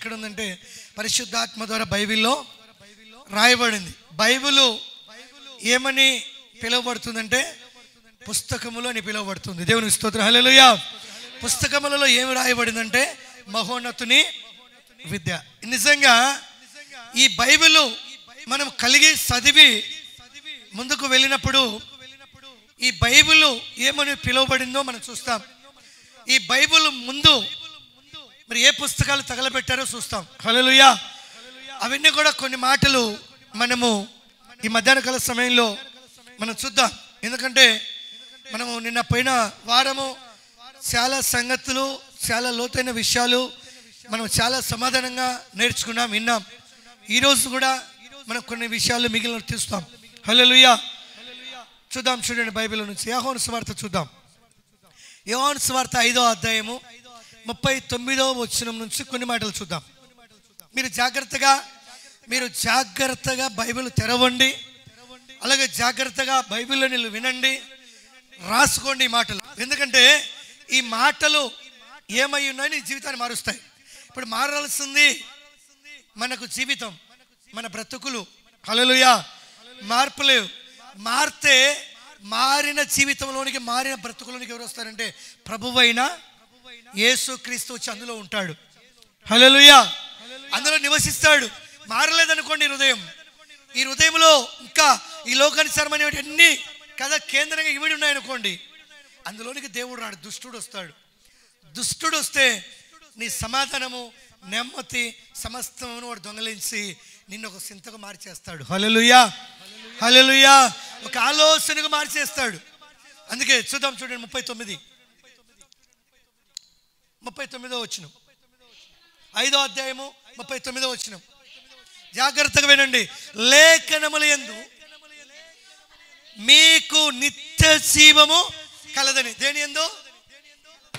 ఎక్కడుందంటే పరిశుద్ధాత్మ ద్వారా బైబిల్లో రాయబడింది. బైబిలు ఏమని పిలువబడుతుందంటే పుస్తకములు అని పిలువబడుతుంది. దేవునికి స్తోత్రం, హల్లెలూయా. పుస్తకములలో ఏమి రాయబడిందంటే మహోన్నతుని విద్య. నిజంగా ఈ బైబిలు మనం కలిగి చదివి ముందుకు వెళ్ళినప్పుడు ఈ బైబిల్ ఏమని పిలువబడిందో మనం చూస్తాం. ఈ బైబిల్ ముందు మరి ఏ పుస్తకాలు తగలబెట్టారో చూస్తాం. హల్లెలూయా. అవన్నీ కూడా కొన్ని మాటలు మనము ఈ మధ్యాహ్న కాల సమయంలో మనం చూద్దాం. ఎందుకంటే మనము నిన్న పోయిన వారము చాలా సంగతులు, చాలా లోతైన విషయాలు మనం చాలా సమాధానంగా నేర్చుకున్నాం, విన్నాం. ఈరోజు కూడా మనం కొన్ని విషయాలు మిగిలిన తీస్తాం. హల్లెలూయా. చూద్దాం, చూడండి బైబిల్ నుంచి యోహాను సువార్త చూద్దాం. యోహాను సువార్త 5వ అధ్యాయము 39వ వచనం నుంచి కొన్ని మాటలు చూద్దాం. మీరు జాగ్రత్తగా బైబిల్ తెరవండి, అలాగే జాగ్రత్తగా బైబిల్లో నీళ్ళు వినండి, రాసుకోండి ఈ మాటలు. ఎందుకంటే ఈ మాటలు ఏమై ఉన్నాయని జీవితాన్ని మారుస్తాయి. ఇప్పుడు మారాల్సింది మనకు జీవితం, మన బ్రతుకులు. హల్లెలూయా. మార్పులేవు. మారితే మారిన జీవితంలోనికి, మారిన బ్రతుకులోనికి ఎవరు వస్తారంటే ప్రభువైన యేసుక్రీస్తు వచ్చి అందులో ఉంటాడు. హల్లెలూయా. అందులో నివసిస్తాడు. మారలేదనుకోండి ఈ హృదయంలో ఇంకా ఈ లోకానుసారమైన అన్ని కథ కేంద్రంగా ఇవిడి ఉన్నాయనుకోండి, అందులోనికి దేవుడు రాడు, దుష్టుడు వస్తాడు. దుష్టుడు వస్తే నీ సమాధానము, నెమ్మది సమస్తమును వాడు దొంగలించి నిన్ను ఒక సింతకు మార్చేస్తాడు. హల్లెలూయా, హల్లెలూయా. ఒక ఆలోచనకు మార్చేస్తాడు. అందుకే చూద్దాం, చూడండి 39వ వచనం, 5వ అధ్యాయము 39వ వచనం. జాగ్రత్తగా వినండి. లేఖనముల యందు మీకు నిత్య జీవము కలదని. దేని యందు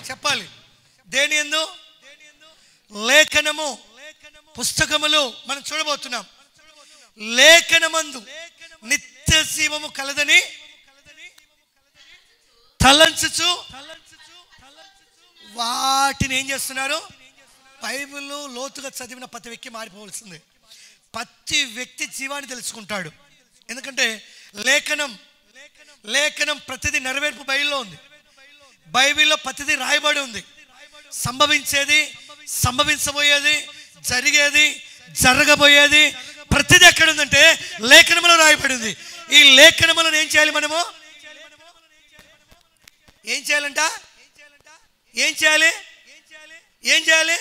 చెప్పాలి? దేని యందు? లేఖనము, పుస్తకములు మనం చూడబోతున్నాం. లేఖనమందు నిత్య జీవము కలదని తలంచుచు వాటిని ఏం చేస్తున్నారు? బైబిల్ లోతుగా చదివిన ప్రతి వ్యక్తి మారిపోవలసిందే. ప్రతి వ్యక్తి జీవాన్ని తెలుసుకుంటాడు. ఎందుకంటే లేఖనం ప్రతిదీ నెరవేర్పు బైబిల్లో ఉంది. బైబిల్లో ప్రతిదీ రాయబడి ఉంది. సంభవించేది, సంభవించబోయేది, జరిగేది, జరగబోయేది ప్రతిదీ ఎక్కడ ఉందంటే లేఖనములో రాయబడింది. ఈ లేఖనములను ఏం చేయాలి? మనము ఏం చేయాలంట? ఏం చేయాలి?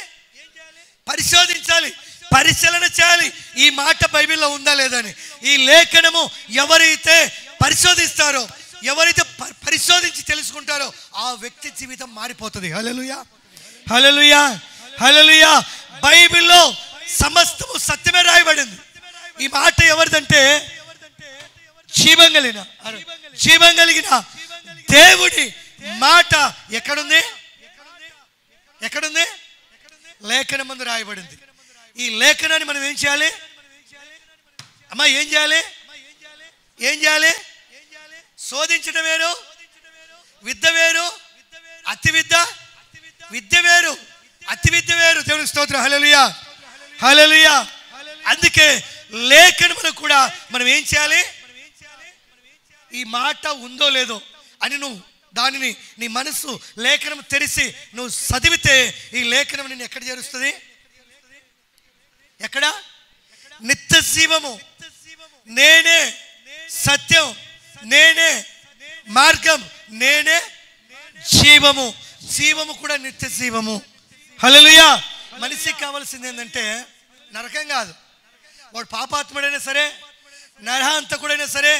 పరిశోధించాలి, పరిశీలన చేయాలి. ఈ మాట బైబిల్లో ఉందా లేదని. ఈ లేఖనము ఎవరైతే పరిశోధిస్తారో, ఎవరైతే పరిశోధించి తెలుసుకుంటారో ఆ వ్యక్తి జీవితం మారిపోతుంది. హల్లెలూయా, హల్లెలూయా, హల్లెలూయా. బైబిల్లో సమస్తము సత్యమే రాయబడింది. ఈ మాట ఎవరిదంటే జీవం కలిగిన దేవుడి మాట ఎక్కడుంది? లేఖనం ముందు రాయబడింది. ఈ లేఖనాన్ని మనం ఏం చేయాలి? అమ్మా ఏం చేయాలి? శోధించడం వేరు, విద్య వేరు, విద్య వేరు, అతి విద్య వేరు. దేవునికి స్తోత్రం. హల్లెలూయా, హల్లెలూయా. అందుకే లేఖనమును కూడా మనం ఏం చేయాలి? ఈ మాట ఉందో లేదో అని నువ్వు దానిని నీ మనసు లేఖనం తెరిచి నువ్వు చదివితే ఈ లేఖనం నిన్ను ఎక్కడ చేరుస్తుంది? ఎక్కడ? నిత్య జీవము. నేనే సత్యం, నేనే మార్గం, నేనే జీవము. జీవము కూడా నిత్య జీవము. హల్లెలూయా. మనిషికి కావాల్సింది ఏంటంటే నరకం కాదు. వాడు పాపాత్ముడైనా సరే, నరహంతకుడైనా సరే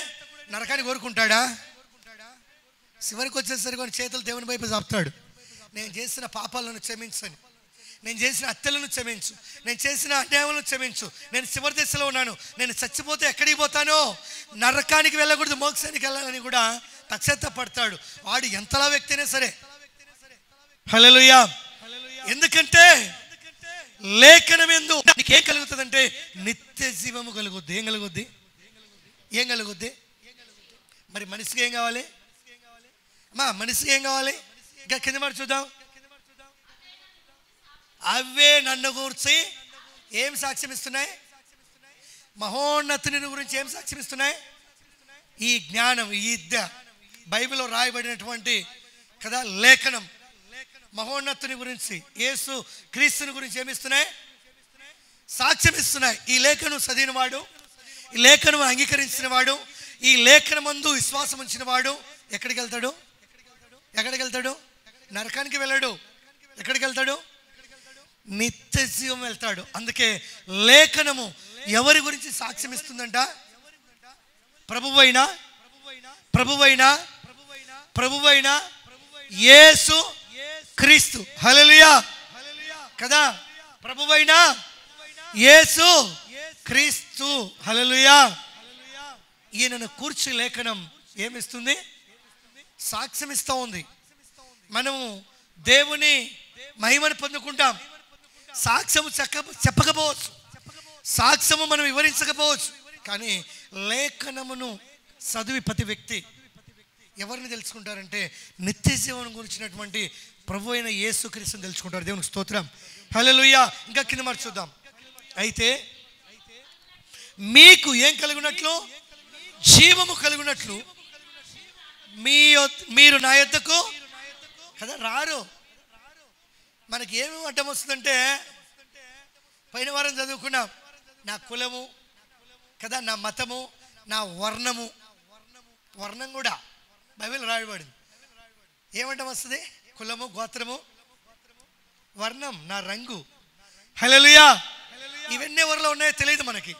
నరకాన్ని కోరుకుంటాడా? చివరికి వచ్చేసరికి వాడి చేతులు దేవుని వైపు చాపుతాడు. నేను చేసిన పాపాలను క్షమించని, నేను చేసిన హత్యలను క్షమించు, నేను చేసిన అన్యాయాలను క్షమించు, నేను చివరి దశలో ఉన్నాను, నేను చచ్చిపోతే ఎక్కడికి పోతానో, నరకానికి వెళ్ళకూడదు, మోక్షానికి వెళ్ళాలని కూడా పశ్చాత్తాపడతాడు. వాడు ఎంతలా వ్యక్తి అయినా సరే. హల్లెలూయా. ఎందుకంటే లేఖనం యందు నీకు ఏం కలుగుతుందంటే నిత్య జీవము కలుగుద్ది. ఏం కలుగుద్ది? మరి మనిషికి ఏం కావాలి? మనిషికి ఏం కావాలి? ఇంకా కింద మాట చూద్దాం. అవే నన్ను గూర్చి ఏం సాక్ష్యం ఇస్తున్నాయి? మహోన్నతుని గురించి ఏం సాక్ష్యం ఇస్తున్నాయి? ఈ జ్ఞానం, ఈ విద్య, బైబిల్లో రాయబడినటువంటి కదా లేఖనం మహోన్నతుని గురించి, యేసు క్రీస్తుని గురించి ఏమిస్తున్నాయి? సాక్ష్యం ఇస్తున్నాయి. ఈ లేఖను చదివిన వాడు, ఈ లేఖను అంగీకరించిన వాడు, ఈ లేఖనమందు విశ్వాసం ఉంచిన వాడు ఎక్కడికి వెళ్తాడు? ఎక్కడికి వెళ్తాడు? నరకానికి వెళ్ళాడు. ఎక్కడికి వెళ్తాడు? నిత్య జీవం వెళ్తాడు. అందుకే లేఖనము ఎవరి గురించి సాక్ష్యం ఇస్తుందంట? ప్రభువైన యేసు క్రీస్తు. హల్లెలూయా కదా. ప్రభువైన యేసు క్రీస్తు. హల్లెలూయా. ఈయనను కూర్చి లేఖనం ఏమిస్తుంది? సాక్ష్యం ఇస్తూ ఉంది. మనము దేవుని మహిమను పొందుకుంటాం. సాక్ష్యము చెప్పకపోవచ్చు, సాక్ష్యము మనం వివరించకపోవచ్చు, కానీ లేఖనమును చదివి ప్రతి వ్యక్తి ఎవరిని తెలుసుకుంటారంటే నిత్య జీవనం గురించినటువంటి ప్రభు అయిన యేసుక్రీస్తుని తెలుసుకుంటారు. దేవునికి స్తోత్రం. హల్లెలూయా. ఇంకా కింద మరి చూద్దాం. అయితే మీకు ఏం కలుగునట్లు? జీవము కలుగునట్లు మీరు నా యొద్దకు కదా రారు. మనకి ఏమి అడ్డం వస్తుందంటే, పైన వారం చదువుకున్నాం, నా కులము కదా, నా మతము, నా వర్ణము. వర్ణం కూడా బైబిల్ రాయబడింది. ఏమంటాం వస్తుంది? కులము, గోత్రము, వర్ణం, నా రంగు. హల్లెలూయా. ఇవన్నీ ఎవరిలో ఉన్నాయో తెలియదు మనకి.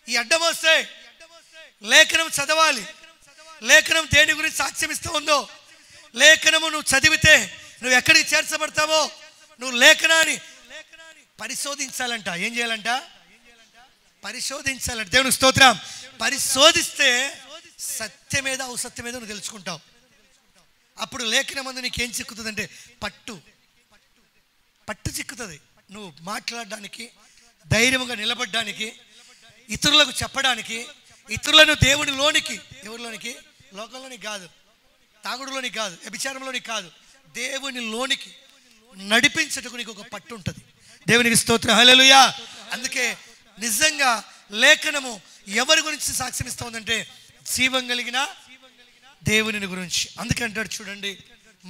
ఈ అడ్డం వస్తే లేఖనం చదవాలి. లేఖనం దేని గురించి సాక్ష్యం ఇస్తూ ఉందో, లేఖనము నువ్వు చదివితే నువ్వు ఎక్కడికి చేర్చబడతావో, నువ్వు లేఖనాన్ని పరిశోధించాలంట. ఏం చేయాలంట? పరిశోధించాలంట. దేవుని స్తోత్రం. పరిశోధిస్తే సత్యమేదో ఔసత్యమేదో నువ్వు తెలుసుకుంటావు. అప్పుడు లేఖనం మందు నీకేం చిక్కుతుంది అంటే పట్టు చిక్కుతుంది. నువ్వు మాట్లాడడానికి, ధైర్యంగా నిలబడడానికి, ఇతరులకు చెప్పడానికి, ఇతరులను దేవునిలోనికి, ఎవరిలోనికి? లోకంలోనికి కాదు, తాగుడులోనికి కాదు, వ్యభిచారంలోనికి కాదు, దేవునిలోనికి నడిపించటకు నీకు ఒక పట్టు ఉంటుంది. దేవునికి స్తోత్రం. హల్లెలూయా. అందుకే నిజంగా లేఖనము ఎవరి గురించి సాక్ష్యం ఇస్తుందంటే జీవం కలిగిన దేవుని గురించి. అందుకే అంటాడు చూడండి,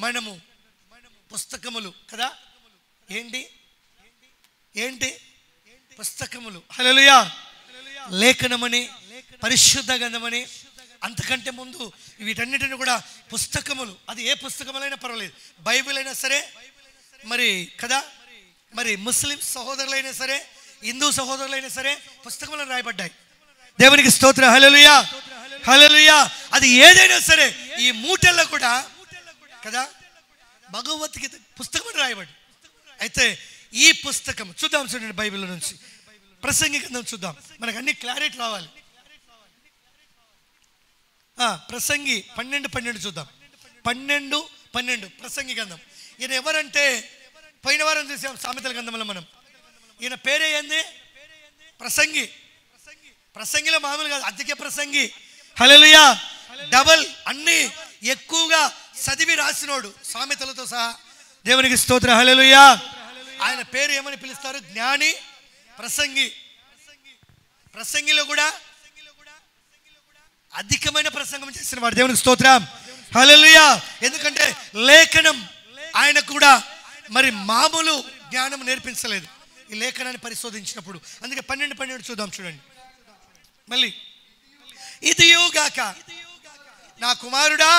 మనము పుస్తకములు కదా. ఏంటి ఏంటి పుస్తకములు? హల్లెలూయా. లేఖనమని, పరిశుద్ధ గ్రంథమని, అంతకంటే ముందు వీటన్నిటిని కూడా పుస్తకములు. అది ఏ పుస్తకములైనా పర్వాలేదు, బైబిల్ అయినా సరే, మరి కదా, మరి ముస్లిం సహోదరులైనా సరే, హిందూ సహోదరులైనా సరే పుస్తకములను రాయబడ్డాయి. దేవునికి స్తోత్రం. హల్లెలూయా. హల్లెలూయా. అది ఏదైనా సరే ఈ మూటల్లో కూడా కదా భగవద్గీత పుస్తకం రాయబడి. అయితే ఈ పుస్తకం చూద్దాం చూడండి, బైబిల్ నుంచి ప్రసంగి గ్రంథం చూద్దాం, మనకు అన్ని క్లారిటీ రావాలి. ప్రసంగి 12:12 చూద్దాం. 12:12 ప్రసంగి గ్రంథం. ఈయన ఎవరంటే పోయిన వారం చూసాం సామెతల గ్రంథంలో మనం. ఈయన పేరే ఏంది? ప్రసంగి. ప్రసంగిలో మామూలు కాదు, అధిక ప్రసంగి. హల్లెలూయా. డబల్ అన్ని ఎక్కువగా చదివి రాసినోడు సామెతలతో సహా. దేవునికి స్తోత్రం. హల్లెలూయా. ఆయన పేరు ఏమని పిలుస్తారు? జ్ఞాని, ప్రసంగి. ప్రసంగిలో కూడా అధికమైన ప్రసంగం చేసిన వాడు. దేవునికి స్తోత్రం. హల్లెలూయా. ఎందుకంటే లేఖనం ఆయన కూడా మరి మామూలు జ్ఞానం నేర్పించలేదు, ఈ లేఖనాన్ని పరిశోధించినప్పుడు. అందుకే 12:12 చూద్దాం చూడండి. మళ్ళీ ఇదియుగాక నా కుమారుడా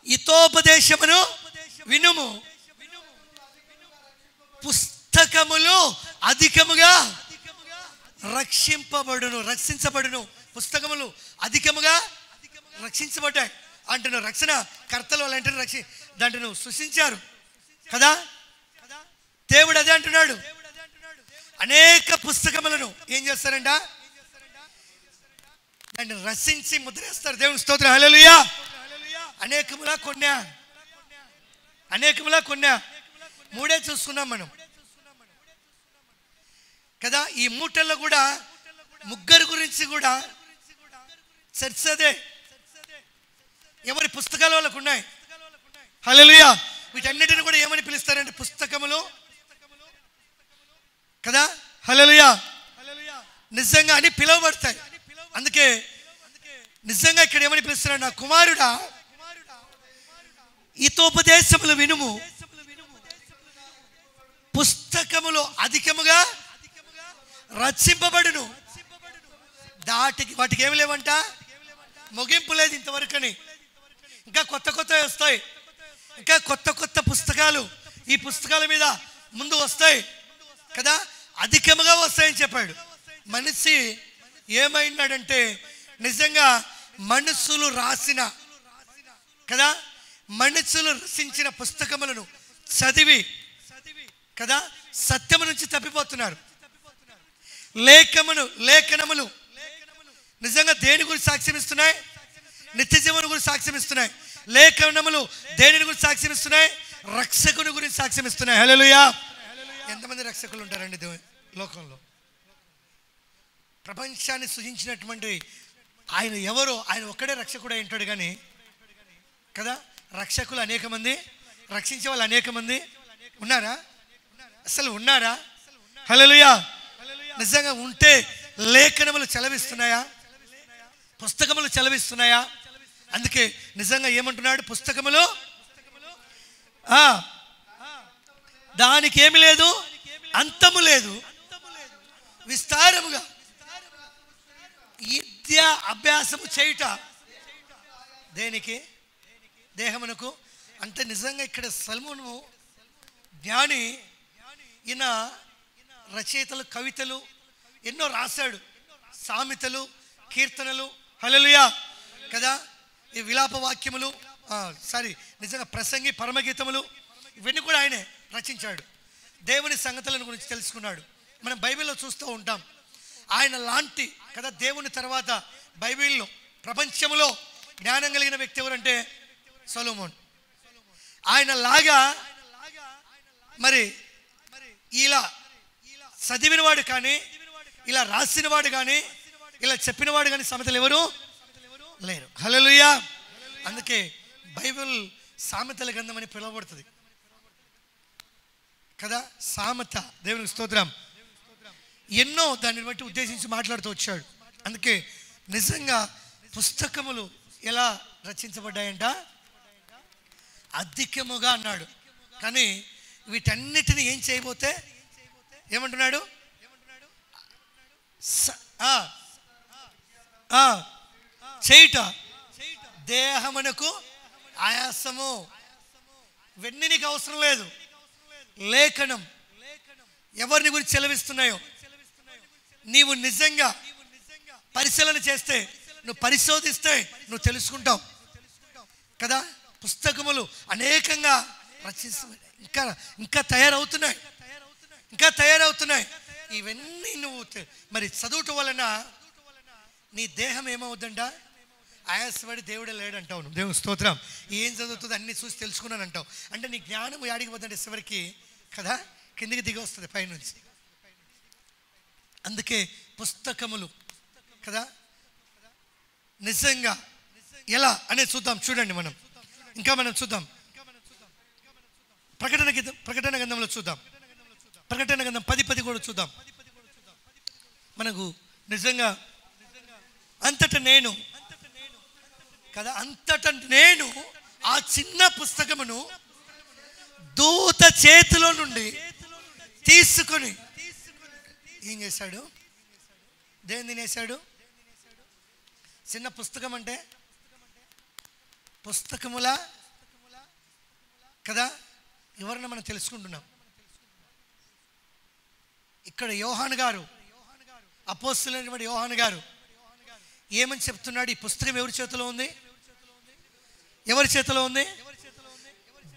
హితోపదేశమును వినుము, పుస్తకములు అధికముగా రక్షించబడును. పుస్తకములు అధికముగా రక్షించబడ్డాయి అంటున్నారు. రక్షణ కర్తలు అలాంటి దాంట్లో సృష్టించారు కదా. దేవుడు అదే అంటున్నాడు. అనేక పుస్తకములను ఏం చేస్తారంట? దాన్ని రచించి ముద్రేస్తారు. దేవుని స్తోత్రం. హల్లెలూయా. అనేకములా కొన్నా మూడే చూసుకున్నాం మనం కదా. ఈ మూటల్లో కూడా ముగ్గురు గురించి కూడా చర్చ అదే. ఎవరి పుస్తకాలు వాళ్ళకు ఉన్నాయి. హల్లెలూయా. వీటన్నిటిని కూడా ఏమని పిలుస్తారంటే పుస్తకములు హల్లెలూయా. నిజంగా అని పిలువబడతాయి. అందుకే నిజంగా ఇక్కడ ఏమని పిలుస్తున్నాడు, నా కుమారుడా హితోపదేశములు వినుము, పుస్తకములో అధికముగా రచింపబడును. వాటికి ఏమి లేవంట, ముగింపు లేదు ఇంతవరకని. ఇంకా కొత్త కొత్తవి వస్తాయి, ఇంకా కొత్త కొత్త పుస్తకాలు ఈ పుస్తకాల మీద ముందు వస్తాయి కదా, అధికముగా వస్తాయని చెప్పాడు. మనిషి ఏమైనాడంటే నిజంగా మనుషులు రాసిన కదా, మనుషులు రచించిన పుస్తకములను చదివి కదా సత్యము నుంచి తప్పిపోతున్నారు. లేఖనములు నిజంగా దేని గురించి సాక్ష్యం ఇస్తున్నాయి, నిత్య జీవనం గురించి సాక్ష్యం ఇస్తున్నాయి. లేఖనములు దేని గురించి సాక్ష్యం ఇస్తున్నాయి, రక్షకుని గురించి సాక్ష్యం ఇస్తున్నాయి. హల్లెలూయా. ఎంతమంది రక్షకులు ఉంటారండి లోకంలో? ప్రపంచాన్ని సృజించినటువంటి ఆయన ఎవరో, ఆయన ఒక్కడే రక్షకుడు అయి ఉంటాడు కానీ కదా, రక్షకులు అనేక మంది, రక్షించే వాళ్ళు అనేక మంది ఉన్నారా? అసలు ఉన్నారా? హల్లెలూయా. నిజంగా ఉంటే లేఖనములు చలవిస్తున్నాయా, పుస్తకములు చలవిస్తున్నాయా? అందుకే నిజంగా ఏమంటున్నాడు, పుస్తకములు దానికి ఏమి లేదు, అంతము లేదు, విస్తారముగా విద్య అభ్యాసము చేయుట దేనికి, దేహమునకు. అంటే నిజంగా ఇక్కడ సల్మోను జ్ఞాని, ఈయన రచయితలు కవితలు ఎన్నో రాశాడు, సామెతలు, కీర్తనలు, హల్లెలూయా కదా, ఈ విలాప వాక్యములు, నిజంగా ప్రసంగి, పరమగీతములు, ఇవన్నీ కూడా ఆయనే రచించాడు. దేవుని సంగతులను గురించి తెలుసుకున్నాడు. మనం బైబిల్లో చూస్తూ ఉంటాం. ఆయన లాంటి కదా దేవుని తర్వాత బైబిల్లో ప్రపంచంలో జ్ఞానం కలిగిన వ్యక్తి ఎవరంటే సొలొమోన్. ఆయన లాగా మరి ఇలా చదివినవాడు కానీ, ఇలా రాసినవాడు కానీ, ఇలా చెప్పినవాడు కానీ సామెతలు ఎవరు లేరు. హల్లెలూయా. అందుకే బైబిల్ సామెతల గ్రంథం అని పిలువబడుతుంది కదా. సామెత, దేవునికి స్తోత్రం. ఎన్నో దాన్ని బట్టి ఉద్దేశించి మాట్లాడుతూ వచ్చాడు. అందుకే నిజంగా పుస్తకములు ఎలా రచించబడ్డాయంట, అధికముగా అన్నాడు. కానీ వీటన్నిటిని ఏం చేయబోతే ఏమంటున్నాడు, చేయుట దేహమునకు ఆయాసము. ఇవన్నీ నీకు అవసరం లేదు. లేఖనం ఎవరిని గురించి సెలవిస్తున్నాయో నీవు నిజంగా పరిశీలన చేస్తే, నువ్వు పరిశోధిస్తే నువ్వు తెలుసుకుంటావు కదా. పుస్తకములు అనేకంగా ఇంకా తయారవుతున్నాయి. ఇవన్నీ నువ్వు మరి చదువుట వలన నీ దేహం ఏమవుద్దంట, ఆయాసపడి దేవుడే లేడంటావు నువ్వు. దేవుని స్తోత్రం. ఏం చదువుతుంది అన్ని చూసి తెలుసుకున్నాను అంటావు. అంటే నీ జ్ఞానం యాడికి పోతుంటే చివరికి కదా కిందికి దిగి వస్తుంది పైనుంచి. అందుకే పుస్తకములు కదా నిజంగా ఎలా అనేది చూద్దాం. చూడండి, మనం చూద్దాం. ప్రకటన గ్రంథంలో చూద్దాం. ప్రకటన గ్రంథం 10:10 కూడా చూద్దాం. మనకు నిజంగా అంతటా నేను ఆ చిన్న పుస్తకమును దూత చేతిలో నుండి తీసుకొని ఏం చేశాడు, దేని తినేశాడు. చిన్న పుస్తకం అంటే పుస్తకములా కదా, ఎవరన్నా మనం తెలుసుకుంటున్నాం. ఇక్కడ యోహాను గారు, అపోస్తలుడైన యోహాను గారు ఏమని చెప్తున్నాడు, ఈ పుస్తకం ఎవరి చేతిలో ఉంది, ఎవరి చేతిలో ఉంది,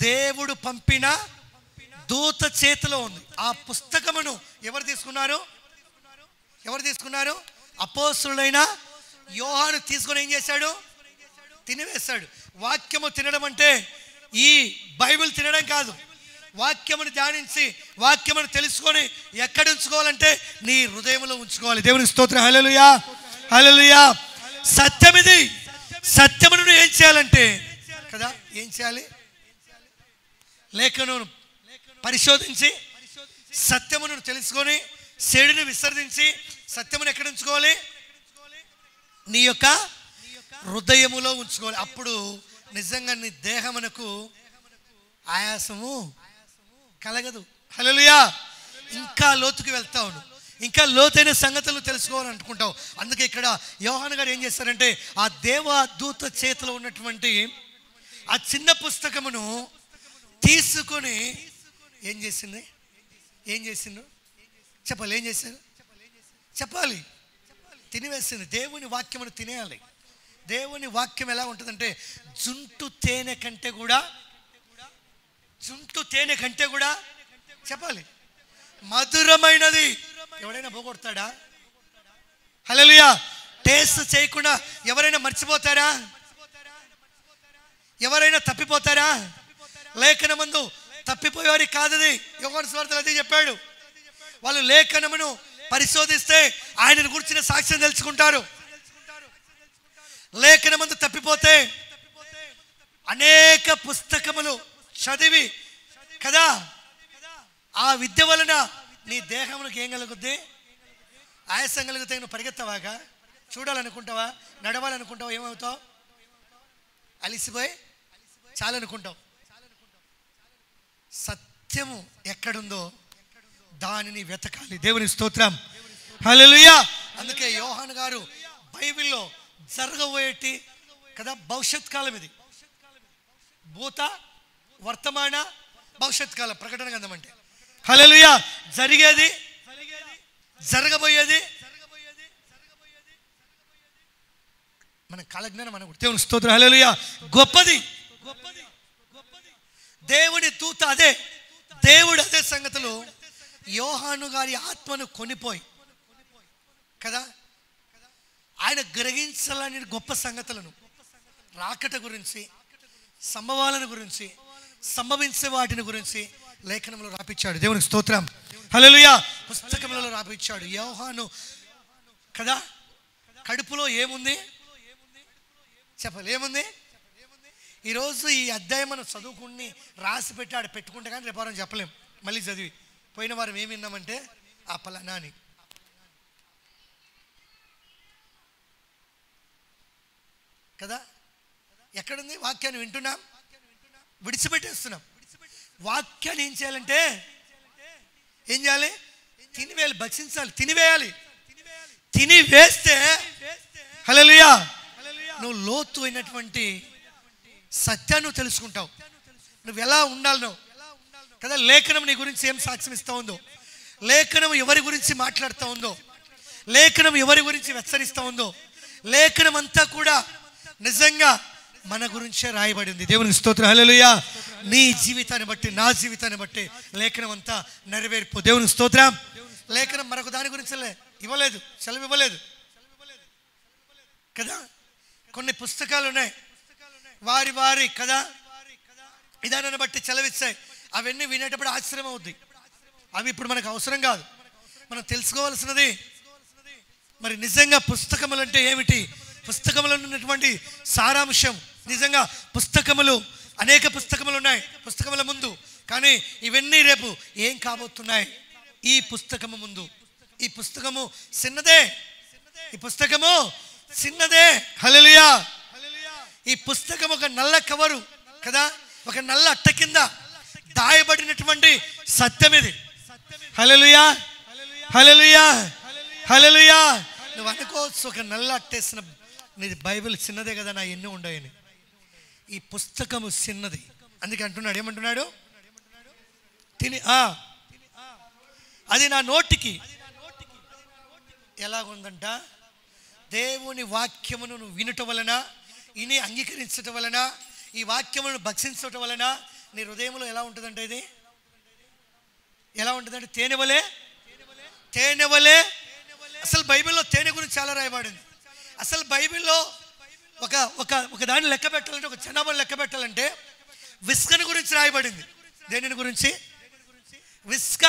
దేవుడు పంపిన దూత చేతిలో ఉంది. ఆ పుస్తకమును ఎవరు తీసుకున్నారు, అపోస్తలుడైన యోహాను తీసుకొని ఏం చేశాడు, తినివేశాడు. వాక్యము తినడం అంటే ఈ బైబిల్ తినడం కాదు. వాక్యమును ధ్యానించి వాక్యమును తెలుసుకొని ఎక్కడ ఉంచుకోవాలంటే నీ హృదయంలో ఉంచుకోవాలి. దేవునికి స్తోత్రం. హల్లెలూయా, హల్లెలూయా. సత్యమిది. సత్యమును ఏం చేయాలంటే కదా, ఏం చేయాలి, లేఖను పరిశోధించి సత్యమును తెలుసుకొని సేడుని విసర్జించి సత్యమును ఎక్కడ ఉంచుకోవాలి? నీ యొక్క హృదయములో ఉంచుకోవాలి. అప్పుడు నిజంగా నీ దేహమునకు ఆయాసము కలగదు. హల్లెలూయా. ఇంకా లోతుకి వెళ్తావు, ఇంకా లోతైన సంగతులు తెలుసుకోవాలనుకుంటావు. అందుకే ఇక్కడ యోహాను గారు ఏం చేస్తారంటే ఆ దేవదూత చేతిలో ఉన్నటువంటి ఆ చిన్న పుస్తకమును తీసుకొని ఏం చేసిండు చెప్పాలి. ఏం చేశారు చెప్పాలి? తినివేసింది. దేవుని వాక్యమును తినేయాలి. దేవుని వాక్యం ఎలా ఉంటుందంటే జుంటు తేనె కంటే కూడా చెప్పాలి మధురమైనది. ఎవరైనా పోగొడతాడా? హల్లెలూయా. టేస్ట్ చేయకుండా ఎవరైనా మర్చిపోతారా? ఎవరైనా తప్పిపోతారా? లేఖనమందు తప్పిపోయేవారి కాదది. యోహాను సువార్తలో అదే చెప్పాడు. వాళ్ళు లేఖనమును పరిశోధిస్తే ఆయనను గురించిన సాక్ష్యం తెలుసుకుంటారు. లేఖనమందు తప్పిపోతే అనేక పుస్తకములు చదివి కదా ఆ విద్య వలన నీ దేహమునికి ఏం కలుగుద్ది? ఆయాసం కలిగితే నువ్వు పరిగెత్తవాగా, చూడాలనుకుంటావా, నడవాలనుకుంటావా, ఏమవుతావు? అలిసిపోయి చాలనుకుంటావు. సత్యము ఎక్కడుందో దానిని వెతకాలి. దేవుని స్తోత్రం. హల్లెలూయా. అందుకే యోహాను గారు బైబిల్లో జరగబోయేటి కదా భవిష్యత్ కాలం, ఇది భూత వర్తమాన భవిష్యత్ కాలం ప్రకటన గ్రంథం అంటే. హల్లెలూయా. జరిగేది, జరగబోయేది మన కాలజ్ఞానం మనకు. దేవుని స్తోత్రం. హల్లెలూయా. గొప్పది దేవుడి దూత. అదే దేవుడు అదే సంగతులు యోహాను గారి ఆత్మను కొనిపోయి కదా ఆయన గ్రహించాలని గొప్ప సంగతులను, రాకట గురించి, సంభవాలను గురించి, సంభవించే వాటిని గురించి లేఖనంలో రాపించాడు. దేవునికి స్తోత్రం. హల్లెలూయా. పుస్తకములలో రాపించాడు. యోహాను కదా కడుపులో ఏముంది చెప్పాలి? ఏముంది? ఈరోజు ఈ అధ్యాయం మనం చదువుకుని రాసి పెట్టి ఆడ పెట్టుకుంటే కానీ రేపు వారం చెప్పలేం. మళ్ళీ చదివి పోయిన వారం ఏమి విన్నామంటే ఆ పలానా అని కదా. ఎక్కడుంది? వాక్యాన్ని వింటున్నాం, విడిచిపెట్టేస్తున్నాం. వాక్యాన్ని ఏం చేయాలంటే ఏం చేయాలి? తినివేయాలి, భక్షించాలి, తినివేయాలి. తినివేస్తే హల్లెలూయా నువ్వు లోతు అయినటువంటి సత్యాన్ని తెలుసుకుంటావు. నువ్వు ఎలా ఉండాలనో కదా. లేఖనం నీ గురించి ఏం సాక్ష్యం ఇస్తూ ఉందో, లేఖనం ఎవరి గురించి మాట్లాడుతూ ఉందో, లేఖనం ఎవరి గురించి హెచ్చరిస్తూ ఉందో, లేఖనం అంతా కూడా నిజంగా మన గురించే రాయబడింది. దేవునికి స్తోత్రం. హల్లెలూయా. నీ జీవితాన్ని బట్టి, నా జీవితాన్ని బట్టి లేఖనం అంతా నెరవేర్పు. దేవునికి స్తోత్రం. లేఖనం మరొక దాని గురించి ఇవ్వలేదు, సెలవు ఇవ్వలేదు కదా. కొన్ని పుస్తకాలు ఉన్నాయి, వారి వారి కదా విధానాన్ని బట్టి సెలవిస్తాయి. అవన్నీ వినేటప్పుడు ఆశ్చర్యం అవుద్ది. అవి ఇప్పుడు మనకు అవసరం కాదు. మనం తెలుసుకోవాల్సినది మరి నిజంగా పుస్తకములు అంటే ఏమిటి, పుస్తకములో ఉన్నటువంటి సారాంశం. నిజంగా పుస్తకములు, అనేక పుస్తకములు ఉన్నాయి పుస్తకముల ముందు, కానీ ఇవన్నీ రేపు ఏం కాబోతున్నాయి ఈ పుస్తకము ముందు. ఈ పుస్తకము చిన్నదే, ఈ పుస్తకము చిన్నదే. హల్లెలూయా. ఈ పుస్తకం ఒక నల్ల కవరు కదా, ఒక నల్ల అట్ట కింద దాయబడినటువంటి సత్యం ఇది. హల్లెలూయా. హల్లెలూయా. హల్లెలూయా. నువ్వు అనుకోవచ్చు ఒక నల్ల అట్టేసిన నీది బైబిల్ చిన్నదే కదా, నా ఎన్ని ఉండయని. ఈ పుస్తకము చిన్నది. అందుకే అంటున్నాడు, ఏమంటున్నాడు? అది నా నోటికి ఎలాగుందంట, దేవుని వాక్యమును నువ్వు వినటం వలన, ఇని అంగీకరించటం వలన, ఈ వాక్యమును భక్షించటం వలన నీ హృదయంలో ఎలా ఉంటుందంటే, ఇది ఎలా ఉంటుందంటే తేనె వలె. అసలు బైబిల్లో తేనె గురించి చాలా రాయబడింది. అసలు బైబిల్లో ఒక ఒక ఒక దాన్ని లెక్క పెట్టాలంటే, ఒక జనాభాను లెక్క పెట్టాలంటే విస్కను గురించి రాయబడింది. దేనిని గురించి? విస్క.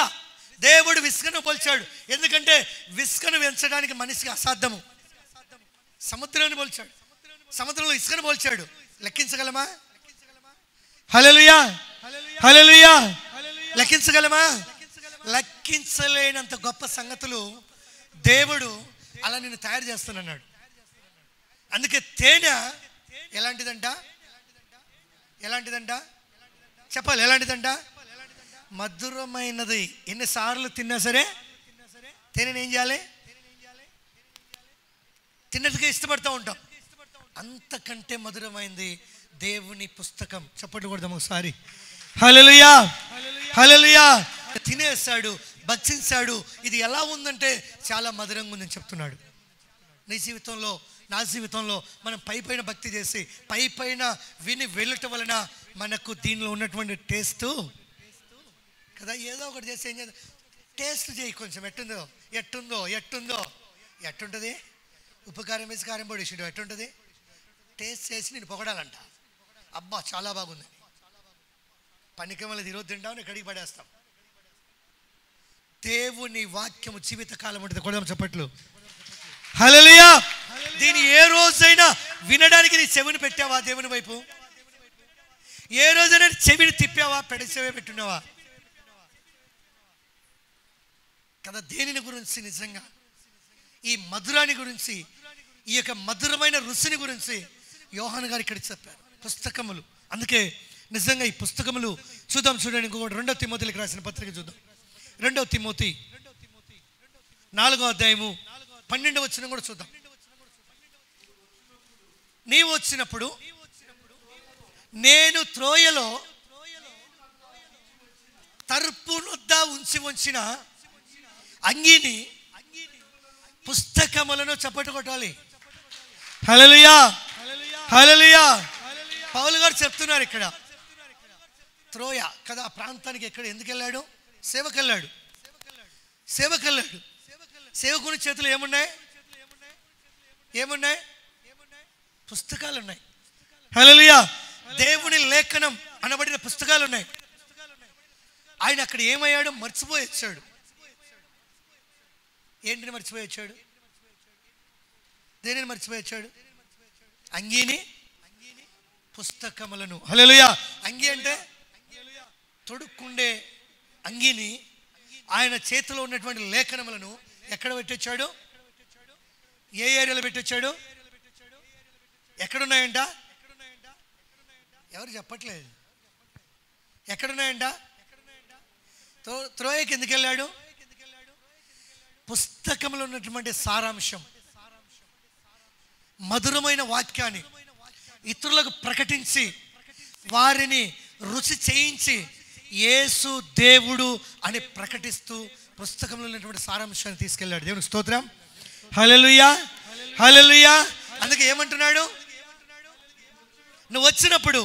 దేవుడు విస్కను పోల్చాడు. ఎందుకంటే విస్కను పెంచడానికి మనిషికి అసాధ్యము. సముద్రాన్ని పోల్చాడు, సముద్రంలో ఇసుకను పోల్చాడు. లెక్కించగలమా? హల్లెలూయా. హల్లెలూయా. లెక్కించగలమా? లెక్కించలేనంత గొప్ప సంగతులు దేవుడు అలా నిన్ను తయారు చేస్తానన్నాడు. అందుకే తేనె ఎలాంటిదంట? చెప్పాలి, ఎలాంటిదంట? మధురమైనది. ఎన్నిసార్లు తిన్నా సరే తేనెని ఏం చేయాలి? తిన్నట్టుగా ఇష్టపడుతూ ఉంటాం. అంతకంటే మధురమైంది దేవుని పుస్తకం. చప్పట్లు కొడదాం ఒకసారి. హల్లెలూయా, హల్లెలూయా. తినేసాడు, భక్షించాడు. ఇది ఎలా ఉందంటే చాలా మధురంగా ఉందని చెప్తున్నాడు. నీ జీవితంలో, నా జీవితంలో మనం పైపైన భక్తి చేసి పైపైన విని వెళ్ళటం వలన మనకు దీనిలో ఉన్నటువంటి టేస్ట్ కదా, ఏదో ఒకటి చేసి ఏం చేద్దాం, టేస్ట్ చేయి కొంచెం. ఎట్టుంటుంది? ఉప్పు కారం వేసి కారం పొడి వేసిండు, ఎట్టుంటుంది? టేస్ట్ చేసి నేను పొగడాలంట. అబ్బా చాలా బాగుంది. పనికిమలది ఈరోజు తింటాం, కడిగి పడేస్తాం. దేవుని వాక్యము జీవితకాలం ఉంటుంది. కొడదాం చప్పట్లు. హల్లెలూయా. దీన్ని ఏ రోజైనా వినడానికి నీ చెవిని పెట్టావా దేవుని వైపు? ఏ రోజైనా చెవిని తిప్పావా? పెడచెవే పెట్టున్నావా కదా? దేనిని గురించి? నిజంగా ఈ మధురాన్ని గురించి, ఈ యొక్క మధురమైన రుచిని గురించి యోహాను గారు ఇక్కడ చెప్పారు. పుస్తకములు. అందుకే నిజంగా ఈ పుస్తకములు చూద్దాం. చూడండి, ఇంకొకటి 2 తిమోతికి రాసిన పత్రిక చూద్దాం. 2 తిమోతి 4వ అధ్యాయము 12వ వచనం కూడా చూద్దాం. నీవు వచ్చినప్పుడు నేను త్రోయలో తలుపునొద్ద ఉంచిన అంగీని పుస్తకములను చప్పట్లు కొట్టాలి. హల్లెలూయా, హల్లెలూయా. పౌలు గారు చెప్తున్నారు ఇక్కడ, త్రోయ కదా ఆ ప్రాంతానికి ఎక్కడ ఎందుకు వెళ్ళాడు? సేవకెళ్ళాడు. సేవకుని చేతులు ఏమున్నాయి? పుస్తకాలు ఉన్నాయి. హల్లెలూయా. దేవుని లేఖనం అనబడిన పుస్తకాలు ఉన్నాయి. ఆయన అక్కడ ఏమయ్యాడు? మర్చిపోయి వచ్చాడు. ఏంటిని మర్చిపోయి వచ్చాడు? దేనిని మర్చిపోయి వచ్చాడు? అంగీని, పుస్తకములను. హల్లెలూయా. అంగీ అంటే తొడుక్కుండే అంగీని, ఆయన చేతిలో ఉన్నటువంటి లేఖనములను ఎక్కడ పెట్టొచ్చాడు? ఏ ఏరియాలో పెట్టొచ్చాడు? ఎక్కడున్నాయంట? ఎవరు చెప్పట్లేదు. ఎక్కడున్నాయంట? త్రోయకి ఎందుకు వెళ్ళాడు? పుస్తకంలో ఉన్నటువంటి సారాంశం, మధురమైన వాక్యాన్ని ఇతరులకు ప్రకటించి వారిని రుచి చేయించి యేసు దేవుడు అని ప్రకటిస్తూ పుస్తకంలో ఉన్నటువంటి సారాంశాన్ని తీసుకెళ్ళాడు. దేవునికి స్తోత్రం. హల్లెలూయా, హల్లెలూయా. అందుకే ఏమంటున్నాడు? నువ్వు వచ్చినప్పుడు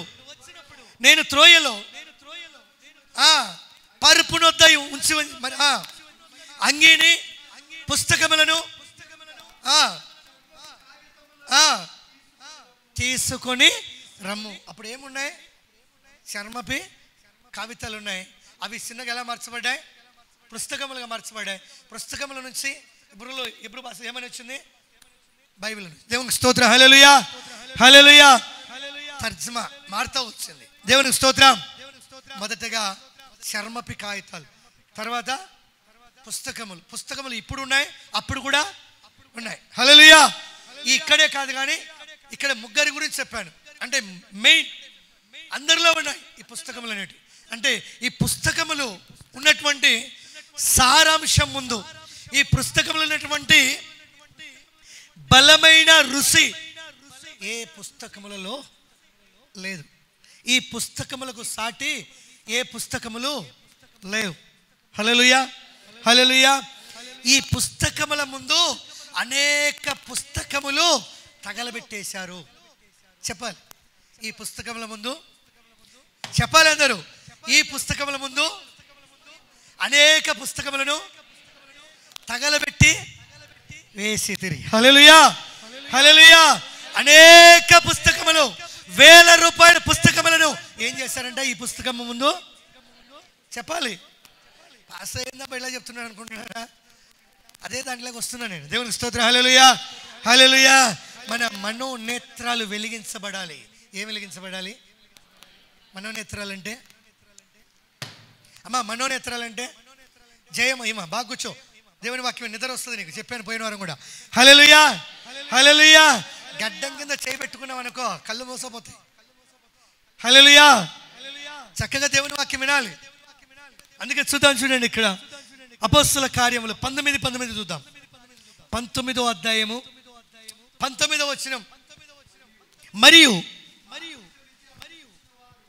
నేను త్రోయలో పరుపునొద్ద ఉంచి అంగీని, పుస్తకములను తీసుకొని రమ్ము. అప్పుడు ఏమున్నాయి? చర్మపి కవితలు ఉన్నాయి. అవి చిన్నగా ఎలా మార్చబడ్డాయి? పుస్తకములుగా మార్చబడ్డాయి. పుస్తకముల నుంచి ఇప్పుడు భాష ఏమని వచ్చింది? బైబిల్ నుంచి. దేవునికి స్తోత్రం. హల్లెలూయా, హల్లెలూయా. తర్జుమా మారుతూ వచ్చింది. దేవునికి స్తోత్రం. మొదటగా చర్మపి కాగితాలు, తర్వాత పుస్తకములు ఇప్పుడు ఉన్నాయి, అప్పుడు కూడా ఉన్నాయి. హల్లెలూయా. ఇక్కడే కాదు కానీ ఇక్కడ ముగ్గురి గురించి చెప్పాను. అంటే మెయిన్ అందరిలో ఉన్నాయి ఈ పుస్తకములు అనేవి. అంటే ఈ పుస్తకములు ఉన్నటువంటి సారాంశం ముందు, ఈ పుస్తకములు ఉన్నటువంటి బలమైన రుచి ఏ పుస్తకములలో లేదు. ఈ పుస్తకములకు సాటి ఏ పుస్తకములు లేవు. హల్లెలూయా, హల్లెలూయా. ఈ పుస్తకముల ముందు అనేక పుస్తకములు తగలబెట్టేశారు. చెప్పాలి, ఈ పుస్తకముల ముందు చెప్పాలి అందరూ. ఈ పుస్తకముల ముందు అనేక పుస్తకములను తగలబెట్టి వేసితిరి. హల్లెలూయా, హల్లెలూయా. అనేక పుస్తకములు, వేల రూపాయల పుస్తకములను ఏం చేశారంటే ఈ పుస్తకము ముందు చెప్పాలి. పాస్ అయిందా ఇలా చెప్తున్నాను అనుకుంటున్నారా? అదే దాంట్లోకి వస్తున్నా నేను. దేవునికి స్తోత్రం. హల్లెలూయా, హల్లెలూయా. మన మనోనేత్రాలు వెలిగించబడాలి. ఏం వెలిగించబడాలి? మనోనేత్రాలంటే అమ్మా, మనోనేత్రాలంటే జయ మహిమ. బాగా కూర్చో, దేవుని వాక్యం నిద్ర వస్తుంది నీకు, చెప్పాను పోయిన వారం కూడా. హల్లెలూయా హల్లెలూయా. గడ్డం కింద చేయి పెట్టుకున్నావు అనుకో కళ్ళు మోసపోతాయి. హల్లెలూయా. చక్కగా దేవుని వాక్యం వినాలి. అందుకే చూద్దాం, చూడండి ఇక్కడ అపోస్తల కార్యములు 19 చూద్దాం. 19వ అధ్యాయము 19వ వచనం. మరియు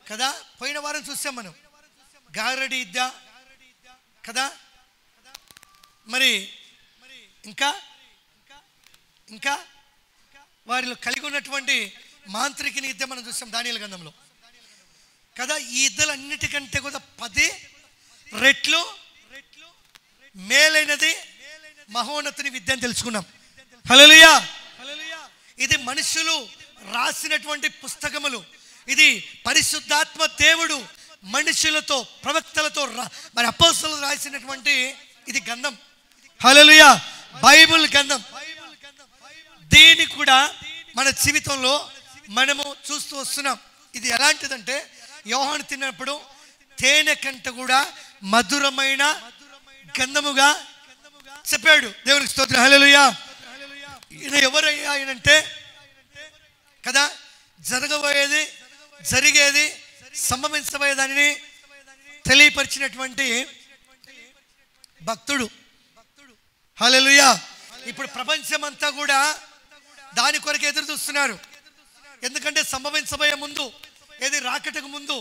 కదా పోయిన వారం చూసాం మనం గారడి ఇద్దా కదా, మరి ఇంకా ఇంకా వారిలో కలిగి ఉన్నటువంటి మాంత్రికిని యుద్ధం మనం చూసాం దానియేలు గ్రంథంలో కదా. ఈ యుద్ధాలన్నిటికంటే కూడా 10 రెట్లు మేలైనది మహోన్నతుని విద్య అని తెలుసుకున్నాం. హల్లెలూయా. ఇది మనుషులు రాసినటువంటి పుస్తకములు. ఇది పరిశుద్ధాత్మ దేవుడు మనుషులతో ప్రవక్తలతో మరి అపోస్తలులు రాసినటువంటి ఇది గ్రంథం. హల్లెలూయా. బైబిల్ గ్రంథం. దీన్ని కూడా మన జీవితంలో మనము చూస్తూ వస్తున్నాం. ఇది ఎలాంటిదంటే యోహాను తిన్నప్పుడు తేనె కంట కూడా మధురమైన గంధముగా చెప్పాడు. దేవునికి స్తోత్రం. హల్లెలూయా. ఈయన ఎవరయ్యా ఆయనంటే కదా, జరగబోయేది జరిగేది సంభవించబోయేదాన్ని తెలియపరిచినటువంటి భక్తుడు. హల్లెలూయా. ఇప్పుడు ప్రపంచమంతా కూడా దాని కొరకు ఎదురు చూస్తున్నారు. ఎందుకంటే సంభవించబోయే ముందు, ఏది రాకటకు ముందు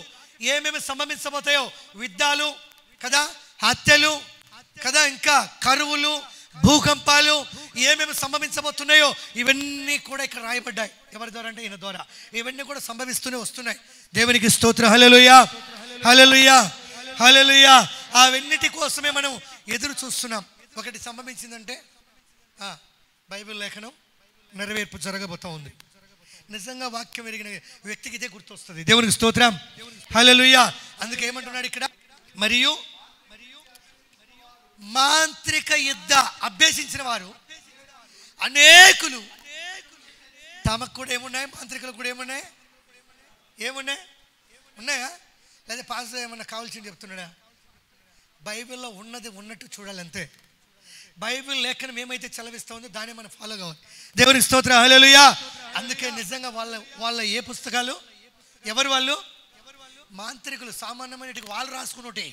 ఏమేమి సంభవించబోతాయో, యుద్ధాలు కదా, హత్యలు కదా, ఇంకా కరువులు, భూకంపాలు ఏమేమి సంభవించబోతున్నాయో ఇవన్నీ కూడా ఇక్కడ రాయబడ్డాయి. ఎవరి ద్వారా అంటే ఈయన ద్వారా. ఇవన్నీ కూడా సంభవిస్తూనే వస్తున్నాయి. దేవునికి స్తోత్రం. హల్లెలూయా హల్లెలూయా హల్లెలూయా. అవన్నిటి కోసమే మనం ఎదురు చూస్తున్నాం. ఒకటి సంభవించిందంటే బైబిల్ లేఖనం నెరవేర్పు జరగబోతా ఉంది. నిజంగా వాక్యం ఎరిగిన వ్యక్తికి ఇదే గుర్తొస్తుంది. దేవునికి స్తోత్రం. హల్లెలూయా. అందుకే ఏమంటున్నాడు ఇక్కడ, మరియు మాంత్రిక యుద్ధ అభ్యసించిన వారు అనేకులు. తమకు కూడా ఏమున్నాయి, మాంత్రికులకు కూడా ఏమున్నాయి ఉన్నాయా? లేదా పాస్టర్ ఏమన్నా కావాల్సింది చెప్తున్నాడా? బైబిల్లో ఉన్నది ఉన్నట్టు చూడాలంతే. బైబిల్ లేఖనం ఏమైతే చలవిస్తా ఉందో దాన్ని మనం ఫాలో కావాలి. దేవునికి స్తోత్రం. హల్లెలూయా. అందుకే నిజంగా వాళ్ళ ఏ పుస్తకాలు, ఎవరు వాళ్ళు? మాంత్రికులు. సామాన్యమైన వాళ్ళు రాసుకున్నట్టే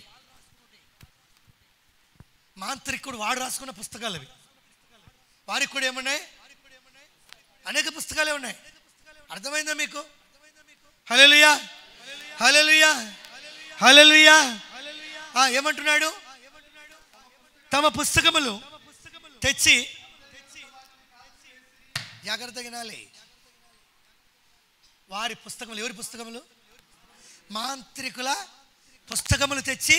మాంత్రికుడు వాడు రాసుకున్న పుస్తకాలు అవి. వారికి కూడా ఏమున్నాయి? అనేక పుస్తకాలే ఉన్నాయి. అర్థమైందా మీకు? హల్లెలూయా హల్లెలూయా హల్లెలూయా. ఏమంటున్నాడు? తమ పుస్తకములు తెచ్చి, జాగ్రత్తగా వినాలి, వారి పుస్తకములు. ఎవరి పుస్తకములు? మాంత్రికుల పుస్తకములు తెచ్చి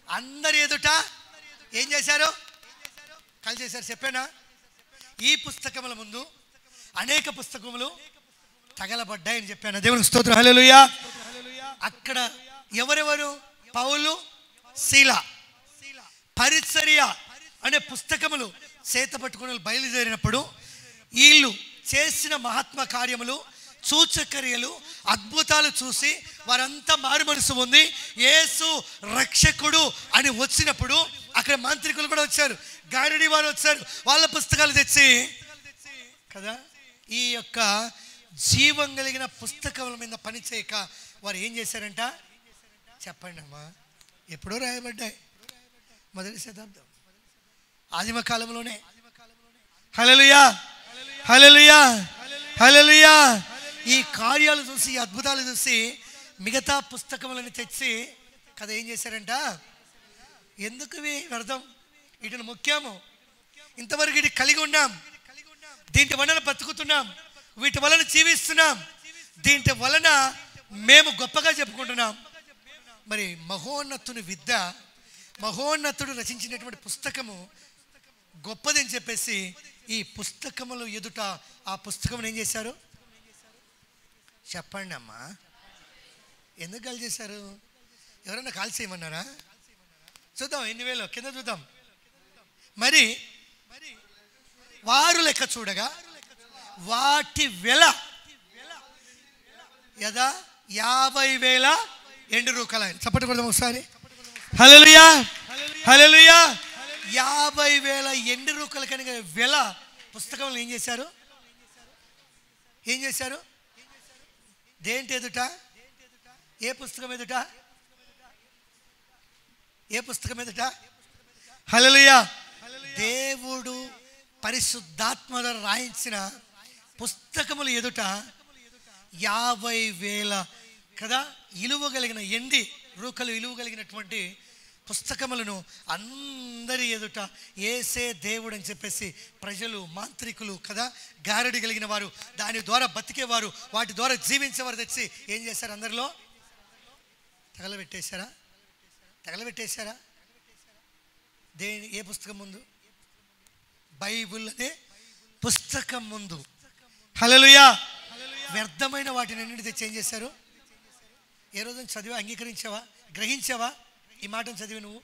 అందరి ఎదుట ఏం చేశారు? కలిసేశారు. చెప్పానా? ఈ పుస్తకముల ముందు అనేక పుస్తకములు తగలబడ్డాయని చెప్పాను. దేవునికి స్తోత్రం. హల్లెలూయా. అక్కడ ఎవరెవరు? పౌలు, శీల, పరిచర్య అనే పుస్తకములు చేత పట్టుకుని బయలుదేరినప్పుడు వీళ్ళు చేసిన మహాత్మ కార్యములు, సూచక్రియలు, అద్భుతాలు చూసి వారంతా మారు మనసు పొంది యేసు రక్షకుడు అని వచ్చినప్పుడు అక్కడ మాంత్రికులు కూడా వచ్చారు, గారడి వారు వచ్చారు. వాళ్ళ పుస్తకాలు తెచ్చి కదా ఈ యొక్క జీవం కలిగిన పుస్తకముల మీద పని చేయక వారు ఏం చేశారంట? చెప్పండి అమ్మా. ఎప్పుడో రాయబడ్డాయి, మొదటి శతాబ్దం, ఆదిమ కాలంలోనే. హల్లెలూయా హల్లెలూయా హల్లెలూయా. ఈ కార్యాలు చూసి, ఈ అద్భుతాలు చూసి మిగతా పుస్తకములను తెచ్చి కదా ఏం చేశారంట? ఎందుకు వ్యర్థం, వీటిని ముఖ్యము, ఇంతవరకు ఇది కలిగి ఉన్నాం, దీంట్ వలన బతుకుతున్నాం, వీటి వలన జీవిస్తున్నాం, దీంట్ వలన మేము గొప్పగా చెప్పుకుంటున్నాం. మరి మహోన్నతుని విద్య, మహోన్నతుడు రచించినటువంటి పుస్తకము గొప్పదని చెప్పేసి ఈ పుస్తకములు ఎదుట ఆ పుస్తకం ఏం చేశారు? చెప్పండి అమ్మా. ఎందుకు కాల్ చేశారు? ఎవరైనా కాల్ చేయమన్నారా? చూద్దాం ఎన్ని వేలు కింద చూద్దాం. మరి వారు లెక్క చూడగా వాటి వెల యదా 50,000 ఎండు రూకలు. చప్పటి కొడదాం ఒకసారి. హల్లెలూయా హల్లెలూయా. 50,000 ఎండి రూకలు కనుక వెల పుస్తకంలో ఏం చేశారు? ఏం చేశారు? దేంటి ఎదుట? ఏ పుస్తకం ఎదుట? ఏ పుస్తకం ఎదుట? హల్లెలూయా. దేవుడు పరిశుద్ధాత్మ ద్వారా రాయించిన పుస్తకములు ఎదుట 50,000 కదా ఇలువ కలిగిన ఎండి రూకలు ఇలువ కలిగినటువంటి పుస్తకములను అందరి ఎదుట ఏసే దేవుడు అని చెప్పేసి ప్రజలు, మాంత్రికులు కదా, గారడి కలిగిన వారు, దాని ద్వారా బతికేవారు, వాటి ద్వారా జీవించేవారు తెచ్చి ఏం చేశారు? అందరిలో తగలబెట్టేశారా? తగలబెట్టేశారా? ఏ పుస్తకం ముందు? బైబిల్ అనే పుస్తకం ముందు. హల్లెలూయా. వ్యర్థమైన వాటిని అన్నింటి తెచ్చి ఏం చేశారు? ఏ రోజు చదివా? అంగీకరించావా? గ్రహించావా ఈ మాటను చదివి నువ్వు?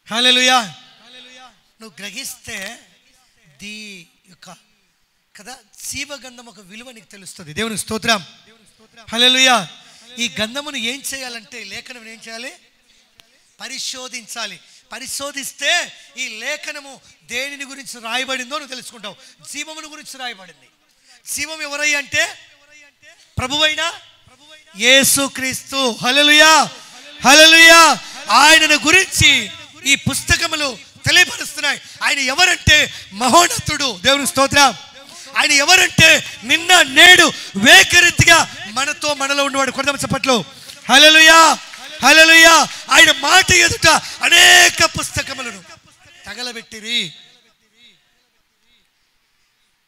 హల్లెలూయా. నువ్వు గ్రహిస్తే దీ యొక్క కదా జీవగంధం ఒక విలువ నీకు తెలుస్తుంది. దేవునికి స్తోత్రం. హల్లెలూయా. ఈ గంధమును ఏం చేయాలంటే, లేఖనం ఏం చేయాలి? పరిశోధించాలి. పరిశోధిస్తే ఈ లేఖనము దేనిని గురించి రాయబడిందో నువ్వు తెలుసుకుంటావు. జీవమును గురించి రాయబడింది. జీవం ఎవరై అంటే ప్రభువైన యేసుక్రీస్తు. హల్లెలూయా. హల్లెలూయా. ఆయనను గురించి ఈ పుస్తకములు తెలియపరుస్తున్నాయి. ఆయన ఎవరంటే మహోన్నతుడు. దేవుని స్తోత్రం. ఆయన ఎవరంటే నిన్న నేడు వేకరీతిగా మనలో ఉన్నవాడు. కొడదాం చప్పట్లు. హల్లెలూయా. హల్లెలూయా. ఆయన మాట ఎదుట అనేక పుస్తకములను తగలబెట్టిరి.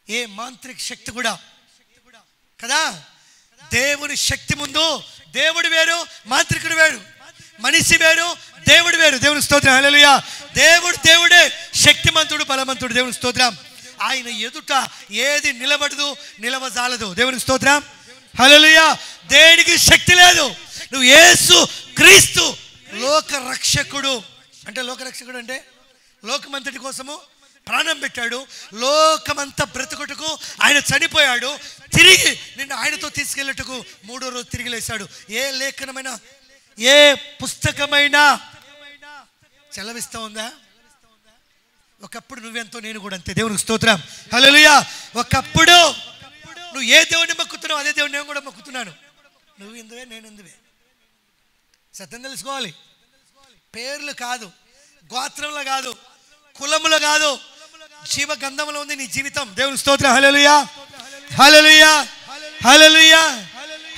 ఏ మాంత్రిక శక్తి కూడా కదా, దేవుని శక్తి ముందు దేవుడు వేరు, మాంత్రికుడు వేరు. మనిషి వేరు, దేవుడు వేరు. దేవుని స్తోత్రం. హల్లెలూయా. దేవుడు దేవుడే, శక్తిమంతుడు, బలవంతుడు. దేవుని స్తోత్రం. ఆయన ఎదుట ఏది నిలబడదు, నిలవజాలదు. దేవుని స్తోత్రం. హల్లెలూయా. దేనికి శక్తి లేదు. నువ్వు యేసు క్రీస్తు లోక రక్షకుడు అంటే, లోక రక్షకుడు అంటే లోకమంతటి కోసము ప్రాణం పెట్టాడు. లోకమంతా బ్రతుకుటకు ఆయన చనిపోయాడు. తిరిగి నిన్ను ఆయనతో తీసుకెళ్ళటకు 3వ రోజు తిరిగి లేచాడు. ఏ లేఖనమైనా, ఏ పుస్తకమైనా చెలవిస్తా ఉందా? ఒకప్పుడు నువ్వెంతో నేను కూడా అంతే. దేవునికి స్తోత్రం. హల్లెలూయా. ఒకప్పుడు నువ్వు ఏ దేవుడిని మొక్కుతున్నావు అదే దేవుడిని నేను కూడా మొక్కుతున్నాను. నువ్వు ఎందువే, నేను ఎందువే. సత్యం తెలుసుకోవాలి. పేర్లు కాదు, గోత్రంలో కాదు, కులములో కాదు, జీవ గంధంలో ఉంది నీ జీవితం. దేవుని స్తోత్రం. హల్లెలూయా. హల్లెలూయా. హల్లెలూయా.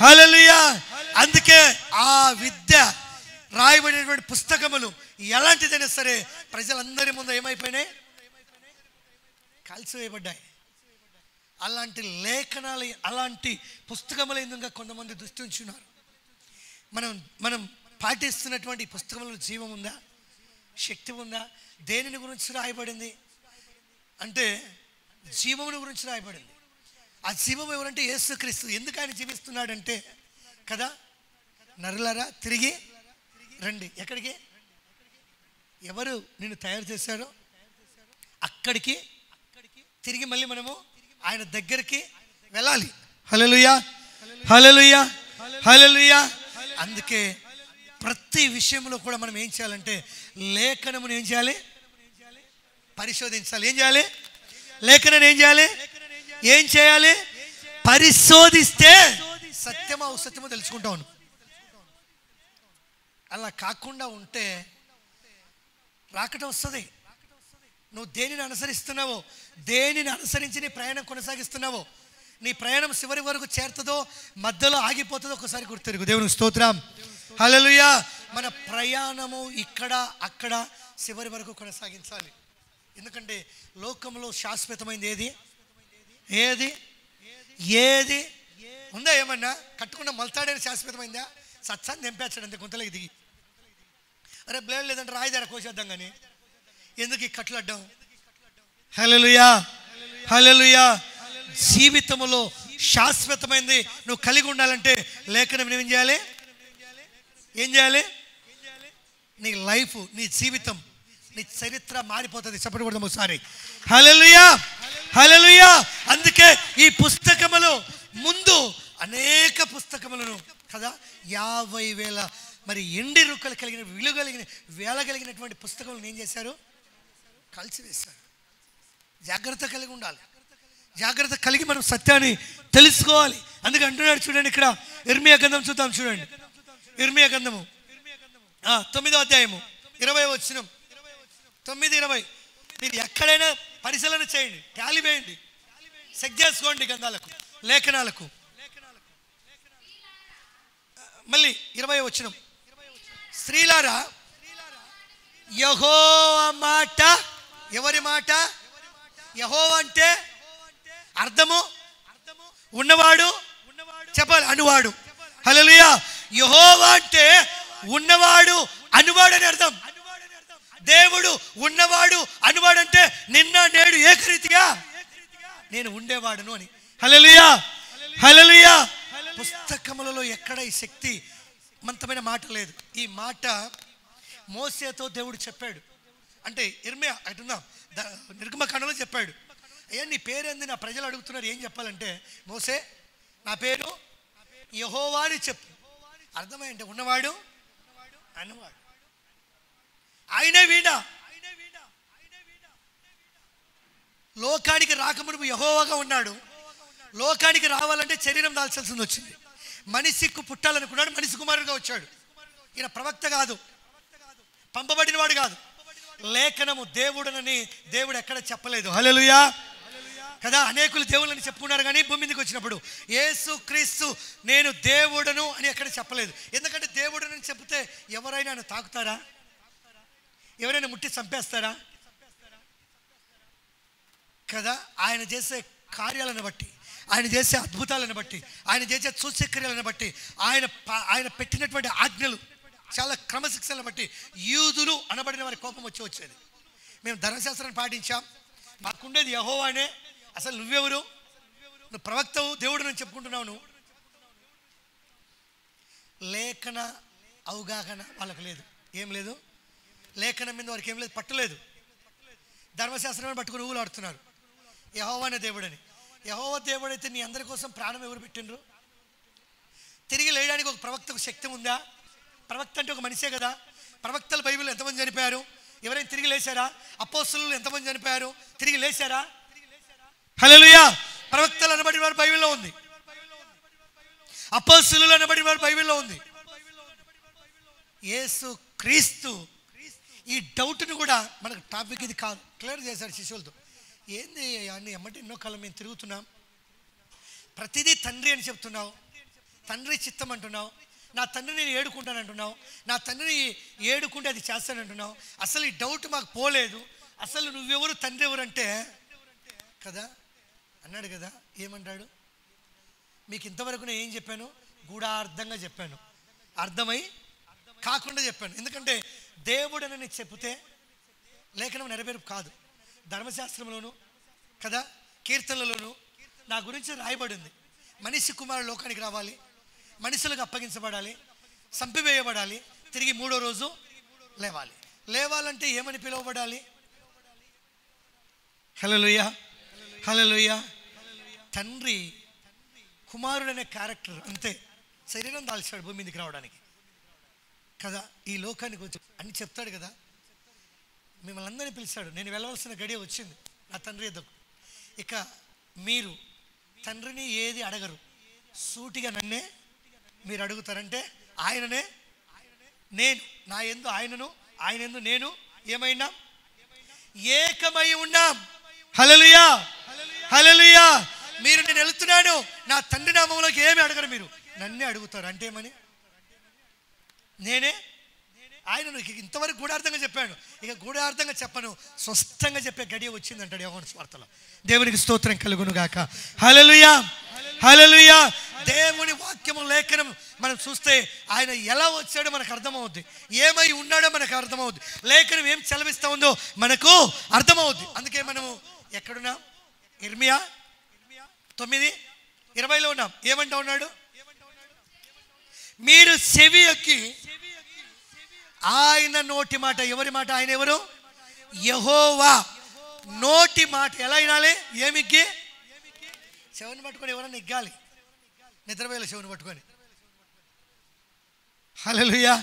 హల్లెలూయా. అందుకే ఆ విద్య రాయబడినటువంటి పుస్తకములు ఎలాంటిదైనా సరే ప్రజలందరి ముందు ఏమైపోయినాయి? కాల్చివేయబడ్డాయి. అలాంటి లేఖనాలు, అలాంటి పుస్తకములు ఎందుకు కొంతమంది దృష్టి ఉంచున్నారు. మనం పాటిస్తున్నటువంటి పుస్తకంలో జీవం ఉందా? శక్తి ఉందా? దేనిని గురించి రాయబడింది అంటే జీవముని గురించి రాయబడింది. ఆ జీవం ఎవరంటే యేసుక్రీస్తు. ఎందుకు ఆయన జీవిస్తున్నాడంటే కదా, నరులారా తిరిగి రండి. ఎక్కడికి? ఎవరు నిన్ను తయారు చేశారో అక్కడికి తిరిగి మళ్ళీ మనము ఆయన దగ్గరికి వెళ్ళాలి. హల్లెలూయా. హల్లెలూయా. హల్లెలూయా. అందుకే ప్రతి విషయంలో కూడా మనం ఏం చేయాలంటే లేఖనమును ఏం చేయాలి? పరిశోధించాలి. ఏం చేయాలి? లేఖనాన్ని ఏం చేయాలి? ఏం చేయాలి? పరిశోధిస్తే సత్యమో అసత్యమో తెలుసుకుంటాను. అలా కాకుండా ఉంటే రాకట వస్తుంది. నువ్వు దేనిని అనుసరిస్తున్నావో, దేనిని అనుసరించి నీ ప్రయాణం కొనసాగిస్తున్నావో, నీ ప్రయాణం చివరి వరకు చేరుతుందో మధ్యలో ఆగిపోతుందో ఒకసారి గుర్తెరుగు. దేవుని స్తోత్రం. హల్లెలూయా. మన ప్రయాణము ఇక్కడ అక్కడ చివరి వరకు కొనసాగించాలి. ఎందుకంటే లోకంలో శాశ్వతమైనది ఏది? ఏది ఏది ఉందా? ఏమన్నా కట్టుకున్న మల్తాడైన శాశ్వతమైందా? సత్సాన్ని తెంపేచ్చాడు అంతే గుంతలోకి దిగి. అరే బ్లేడ్ లేదంటే రాయిదార కోసేద్దాం కానీ ఎందుకు ఈ కట్లు అడ్డం? హల్లెలూయా. హల్లెలూయా. జీవితంలో శాశ్వతమైంది నువ్వు కలిగి ఉండాలంటే లేఖనం ఏం చేయాలి? ఏం చేయాలి? నీ లైఫ్, నీ జీవితం, నీ చరిత్ర మారిపోతుంది. చెప్పకూడదు ఒకసారి. హల్లెలూయా. హల్లెలూయా. అందుకే ఈ పుస్తకములు ముందు అనేక పుస్తకములను కదా 50,000 మరి ఎండి రుక్కలు కలిగిన విలువ కలిగిన వేల కలిగినటువంటి పుస్తకం ఏం చేశారు? కాల్చివేశారు. జాగ్రత్త కలిగి ఉండాలి. జాగ్రత్త కలిగి మనం సత్యాన్ని తెలుసుకోవాలి. అందుకే అంటున్నాడు చూడండి, ఇక్కడ ఇర్మియా గ్రంథం చూద్దాం. చూడండి, ఇర్మియా గ్రంథము 9వ అధ్యాయము 20వ వచనం. 9:20. మీరు ఎక్కడైనా పరిశీలన చేయండి, టాలీ వేయండి, చెక్ చేసుకోండి గ్రంథాలకు, లేఖనాలకు. మళ్ళీ 20వ వచనం. స్త్రీలారా, యెహోవా మాట. ఎవరి మాట? యెహోవా అంటే అర్థము ఉన్నవాడు, చెప్పాలి, అనువాడు. హల్లెలూయా. యెహోవా అంటే ఉన్నవాడు, అనువాడు అని అర్థం. దేవుడు ఉన్నవాడు, అనువాడు అంటే నిన్న నేడు ఏకరీతిగా నేను ఉండేవాడును అని. హల్లెలూయా, హల్లెలూయా. పుస్తకములలో ఎక్కడ ఈ శక్తివంతమైన మాట లేదు. ఈ మాట మోసేతో దేవుడు చెప్పాడు. అంటే ఇర్మియా అటున్నాం నిర్గమకాండలో చెప్పాడు. అయ్యా నీ పేరేంది, నా ప్రజలు అడుగుతున్నారు, ఏం చెప్పాలంటే, మోసే నా పేరు యెహోవా అని చెప్పు. అర్థమైంటే ఉన్నవాడు, అన్నవాడు. ఆయనే వీణ. లోకానికి రాకమునుపు యెహోవాగా ఉన్నాడు. లోకానికి రావాలంటే శరీరం దాల్చాల్సింది వచ్చింది. మనిషికి పుట్టాలనుకున్నాడు, మనిషి కుమారుడుగా వచ్చాడు. ఈయన ప్రవక్త కాదు, పంపబడిన వాడు కాదు. లేఖనము దేవుడనని దేవుడు ఎక్కడ చెప్పలేదు. హల్లెలూయా కదా. అనేకులు దేవుళ్ళని చెప్పుకున్నారు, కానీ భూమి మీదకి వచ్చినప్పుడు యేసు క్రీస్తు నేను దేవుడను అని ఎక్కడ చెప్పలేదు. ఎందుకంటే దేవుడని చెప్తే ఎవరైనా ఆయన తాకుతారా? ఎవరైనా ముట్టి చంపేస్తారా? కదా. ఆయన చేసే కార్యాలను బట్టి, ఆయన చేసే అద్భుతాలను బట్టి, ఆయన చేసే సూచక్రియలను బట్టి, ఆయన పెట్టినటువంటి ఆజ్ఞలు, చాలా క్రమశిక్షణను బట్టి యూదులు అనబడిన వారి కోపం వచ్చేది. మేము ధర్మశాస్త్రాన్ని పాటించాం, మాకుండేది యెహోవానే. అసలు నువ్వెవరు? నువ్వు ప్రవక్తవు, దేవుడు అని చెప్పుకుంటున్నావు. నువ్వు లేఖన అవగాహన వాళ్ళకి లేదు. ఏం లేదు? లేఖనం మీద వారికి ఏం లేదు, పట్టులేదు. ధర్మశాస్త్రాన్ని పట్టుకుని ఊళ్ళు ఆడుతున్నారు. యెహోవానే దేవుడని. యెహోవా దేవుడైతే నీ అందరి కోసం ప్రాణం ఎవరు పెట్టిండ్రు? తిరిగి లేయడానికి ఒక ప్రవక్తకు శక్తి ఉందా? ప్రవక్త అంటే ఒక మనిషే కదా. ప్రవక్తలు బైబిల్లో ఎంతమంది చనిపోయారు? ఎవరైనా తిరిగి లేచారా? అపోస్తలులు ఎంతమంది చనిపోయారు? తిరిగి లేచారా? హల్లెలూయా. ప్రవక్తలు అనబడిన వారు బైబిల్లో ఉంది, అపోస్తలులు అనబడిన వారు బైబిల్లో ఉంది. యేసు క్రీస్తు ఈ డౌట్ను కూడా మనకు టాపిక్ ఇది కాదు, క్లియర్ చేశాడు శిష్యులతో. ఏంది అన్ని ఎమ్మటి ఎన్నో కాలం మేము తిరుగుతున్నాం, ప్రతిదీ తండ్రి అని చెప్తున్నావు, తండ్రి చిత్తం అంటున్నావు, నా తండ్రిని నేను ఏడుకుంటాను అంటున్నావు, నా తండ్రిని ఏడుకుంటే అది చేస్తానంటున్నావు. అసలు ఈ డౌట్ మాకు పోలేదు. అసలు నువ్వెవరు, తండ్రి ఎవరంటే కదా అన్నాడు కదా. ఏమంటాడు? మీకు ఇంతవరకు నేను ఏం చెప్పాను? గూఢార్థంగా చెప్పాను, అర్థమై కాకుండా చెప్పాను. ఎందుకంటే దేవుడని నేను చెప్తే లేఖనం నెరవేర్పు కాదు. ధర్మశాస్త్రంలోను కదా, కీర్తనలలోను నా గురించి రాయబడింది. మనిషి కుమారుడు లోకానికి రావాలి, మనుషులకు అప్పగించబడాలి, చంపివేయబడాలి, తిరిగి 3వ రోజు లేవాలి. లేవాలంటే ఏమని పిలువబడాలి? హల్లెలూయా, హల్లెలూయా. తండ్రి కుమారుడు అనే క్యారెక్టర్ అంతే, శరీరం దాల్చాడు భూమి మీదకి రావడానికి కదా. ఈ లోకానికి వచ్చి అని చెప్తాడు కదా. మిమ్మల్ని అందరినీ పిలిచాడు, నేను వెళ్ళవలసిన గడియ వచ్చింది నా తండ్రి ఎద్దకు. ఇక మీరు తండ్రిని ఏది అడగరు, సూటిగా నన్నే మీరు అడుగుతారంటే ఆయననే నేను, నా యందు ఆయనను, ఆయన యందు నేను ఏమైనా ఏకమై ఉన్నాం. హల్లెలూయా, హల్లెలూయా. మీరు నేను వెళ్తున్నాను, నా తండ్రి నామంలోకి ఏమి అడగరు, మీరు నన్నే అడుగుతారు. అంటే ఏమని? నేనే ఆయనను. ఇంతవరకు గూఢార్థంగా చెప్పాను, ఇక గూఢార్థంగా చెప్పను, స్పష్టంగా చెప్పే గడియ వచ్చింది అంటాడు యోహాను సువార్తలో. దేవునికి స్తోత్రం కలుగును గాక. హల్లెలూయా, హల్లెలూయా. దేవుని వాక్యము లేఖనం మనం చూస్తే ఆయన ఎలా వచ్చాడో మనకు అర్థమవుద్ది, ఏమై ఉన్నాడో మనకు అర్థమవుద్ది, లేఖనం ఏం చలవిస్తూ ఉందో మనకు అర్థమవుద్ది. అందుకే మనము ఎక్కడున్నాం? ఇర్మియా 9:20లో ఉన్నాం. ఏమంటా ఉన్నాడు? మీరు చెవి ఎక్కి ఆయన నోటి మాట. ఎవరి మాట? ఆయన ఎవరు? యెహోవా నోటి మాట ఎలా వినాలి? ఏమిక్కి? చెవుని పట్టుకొని ఎవరన్నా ఎగ్గాలి, నిద్రపోయేలా చెవుని పట్టుకొని. హల్లెలూయా.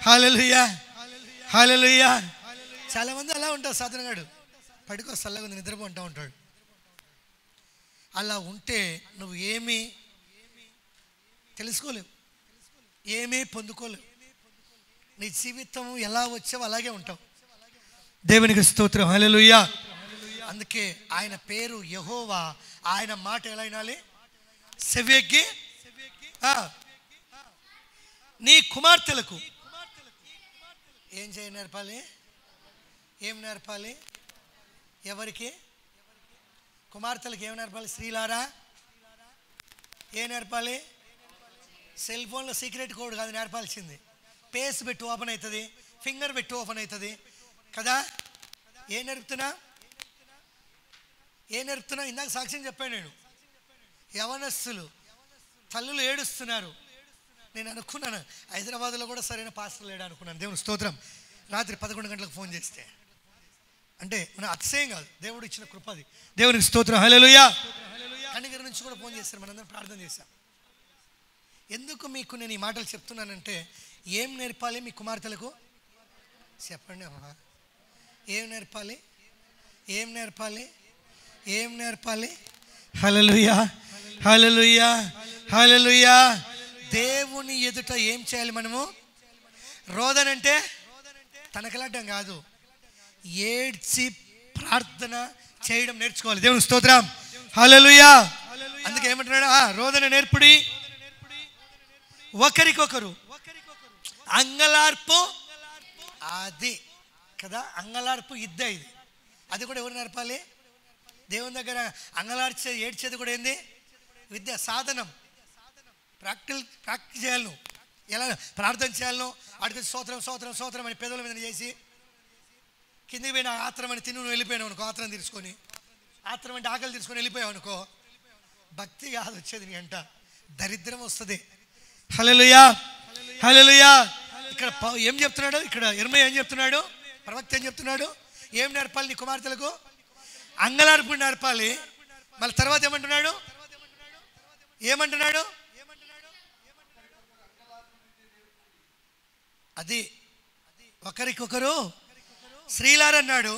హల్లెలూయా, హల్లెలూయా. చాలా మంది అలా ఉంటారు. సాధనగాడు పడుకో చల్లగా నిద్రపోంటూ ఉంటాడు. అలా ఉంటే నువ్వు ఏమీ తెలుసుకోలేవు, ఏమీ పొందుకోలేవు. నీ జీవితం ఎలా వచ్చావో అలాగే ఉంటావు. దేవునికి స్తోత్రం, హల్లెలూయా. అందుకే ఆయన పేరు యెహోవా. ఆయన మాట ఎలా వినాలి? సెవియెక్కి నీ కుమార్తెలకు ఏం చేయ నేర్పాలి? ఏం నేర్పాలి? ఎవరికి? కుమార్తెలకు ఏం నేర్పాలి? స్త్రీలారా ఏం నేర్పాలి? సెల్ ఫోన్లో సీక్రెట్ కోడ్ కాదు నేర్పాల్సింది. పేస్ పెట్టి ఓపెన్ అవుతుంది, ఫింగర్ పెట్టి ఓపెన్ అవుతుంది కదా. ఏం నేర్పుతున్నా? ఇందాక సాక్ష్యం చెప్పాను నేను. యవనస్తులు తల్లులు ఏడుస్తున్నారు. నేను అనుకున్నాను హైదరాబాద్లో కూడా సరైన పాస్టర్ లేడు అనుకున్నాను. దేవుని స్తోత్రం. రాత్రి 11 గంటలకు ఫోన్ చేస్తే అంటే మన అతిశయం కాదు, దేవుడు ఇచ్చిన కృప అది. దేవునికి స్తోత్రం, హల్లెలూయా. కనిగిరి నుంచి కూడా ఫోన్ చేస్తారు, మనందరం ప్రార్థన చేశాం. ఎందుకు మీకు నేను ఈ మాటలు చెప్తున్నానంటే, ఏం నేర్పాలి మీ కుమార్తెలకు? చెప్పండి అమ్మా. ఏం నేర్పాలి? ఏం నేర్పాలి? ఏం నేర్పాలి? హల్లెలూయా, హల్లెలూయా, హల్లెలూయా. దేవుని ఎదుట ఏం చేయాలి మనము? రోదనంటే తనకలాడడం కాదు, ఏడ్చి ప్రార్థన చేయడం నేర్చుకోవాలి. దేవుని స్తోత్రం, హల్లెలూయా. అందుకే ఏమంటున్నాడు? రోదన నేర్పుడి, ఒకరికొకరు అంగలార్పు. అది కదా అంగలార్పు ఇద్ద. ఇది అది కూడా ఎవరు నేర్పాలి? దేవుని దగ్గర అంగలార్చే ఏడ్చేది కూడా ఏంది? విద్య, సాధనం. ప్రాక్టీస్ చేయాలి. నువ్వు ఎలా ప్రార్థన చేయాలను? అడిగి స్తోత్రం స్తోత్రం స్తోత్రం అని పెదవుల మీద చేసి కిందికి పోయిన ఆత్రం అని తిని నువ్వు వెళ్ళిపోయావు అనుకో, ఆత్రం తీసుకొని, ఆత్రం అంటే ఆకలి తీసుకొని వెళ్ళిపోయావు అనుకో, భక్తి కాదు వచ్చేది నీ అంట, దరిద్రం వస్తుంది. హల్లెలూయా, హల్లెలూయా. ఇక్కడ ఏం చెప్తున్నాడు? ఇక్కడ ఇర్మీయా ఏం చెప్తున్నాడు? ప్రవక్త ఏం చెప్తున్నాడు? ఏం నేర్పాలి నీ కుమార్తెలకు? అంగలార్పు నేర్పాలి. మళ్ళీ తర్వాత ఏమంటున్నాడు? ఏమంటున్నాడు? అది ఒకరికొకరు స్త్రీలారన్నాడు,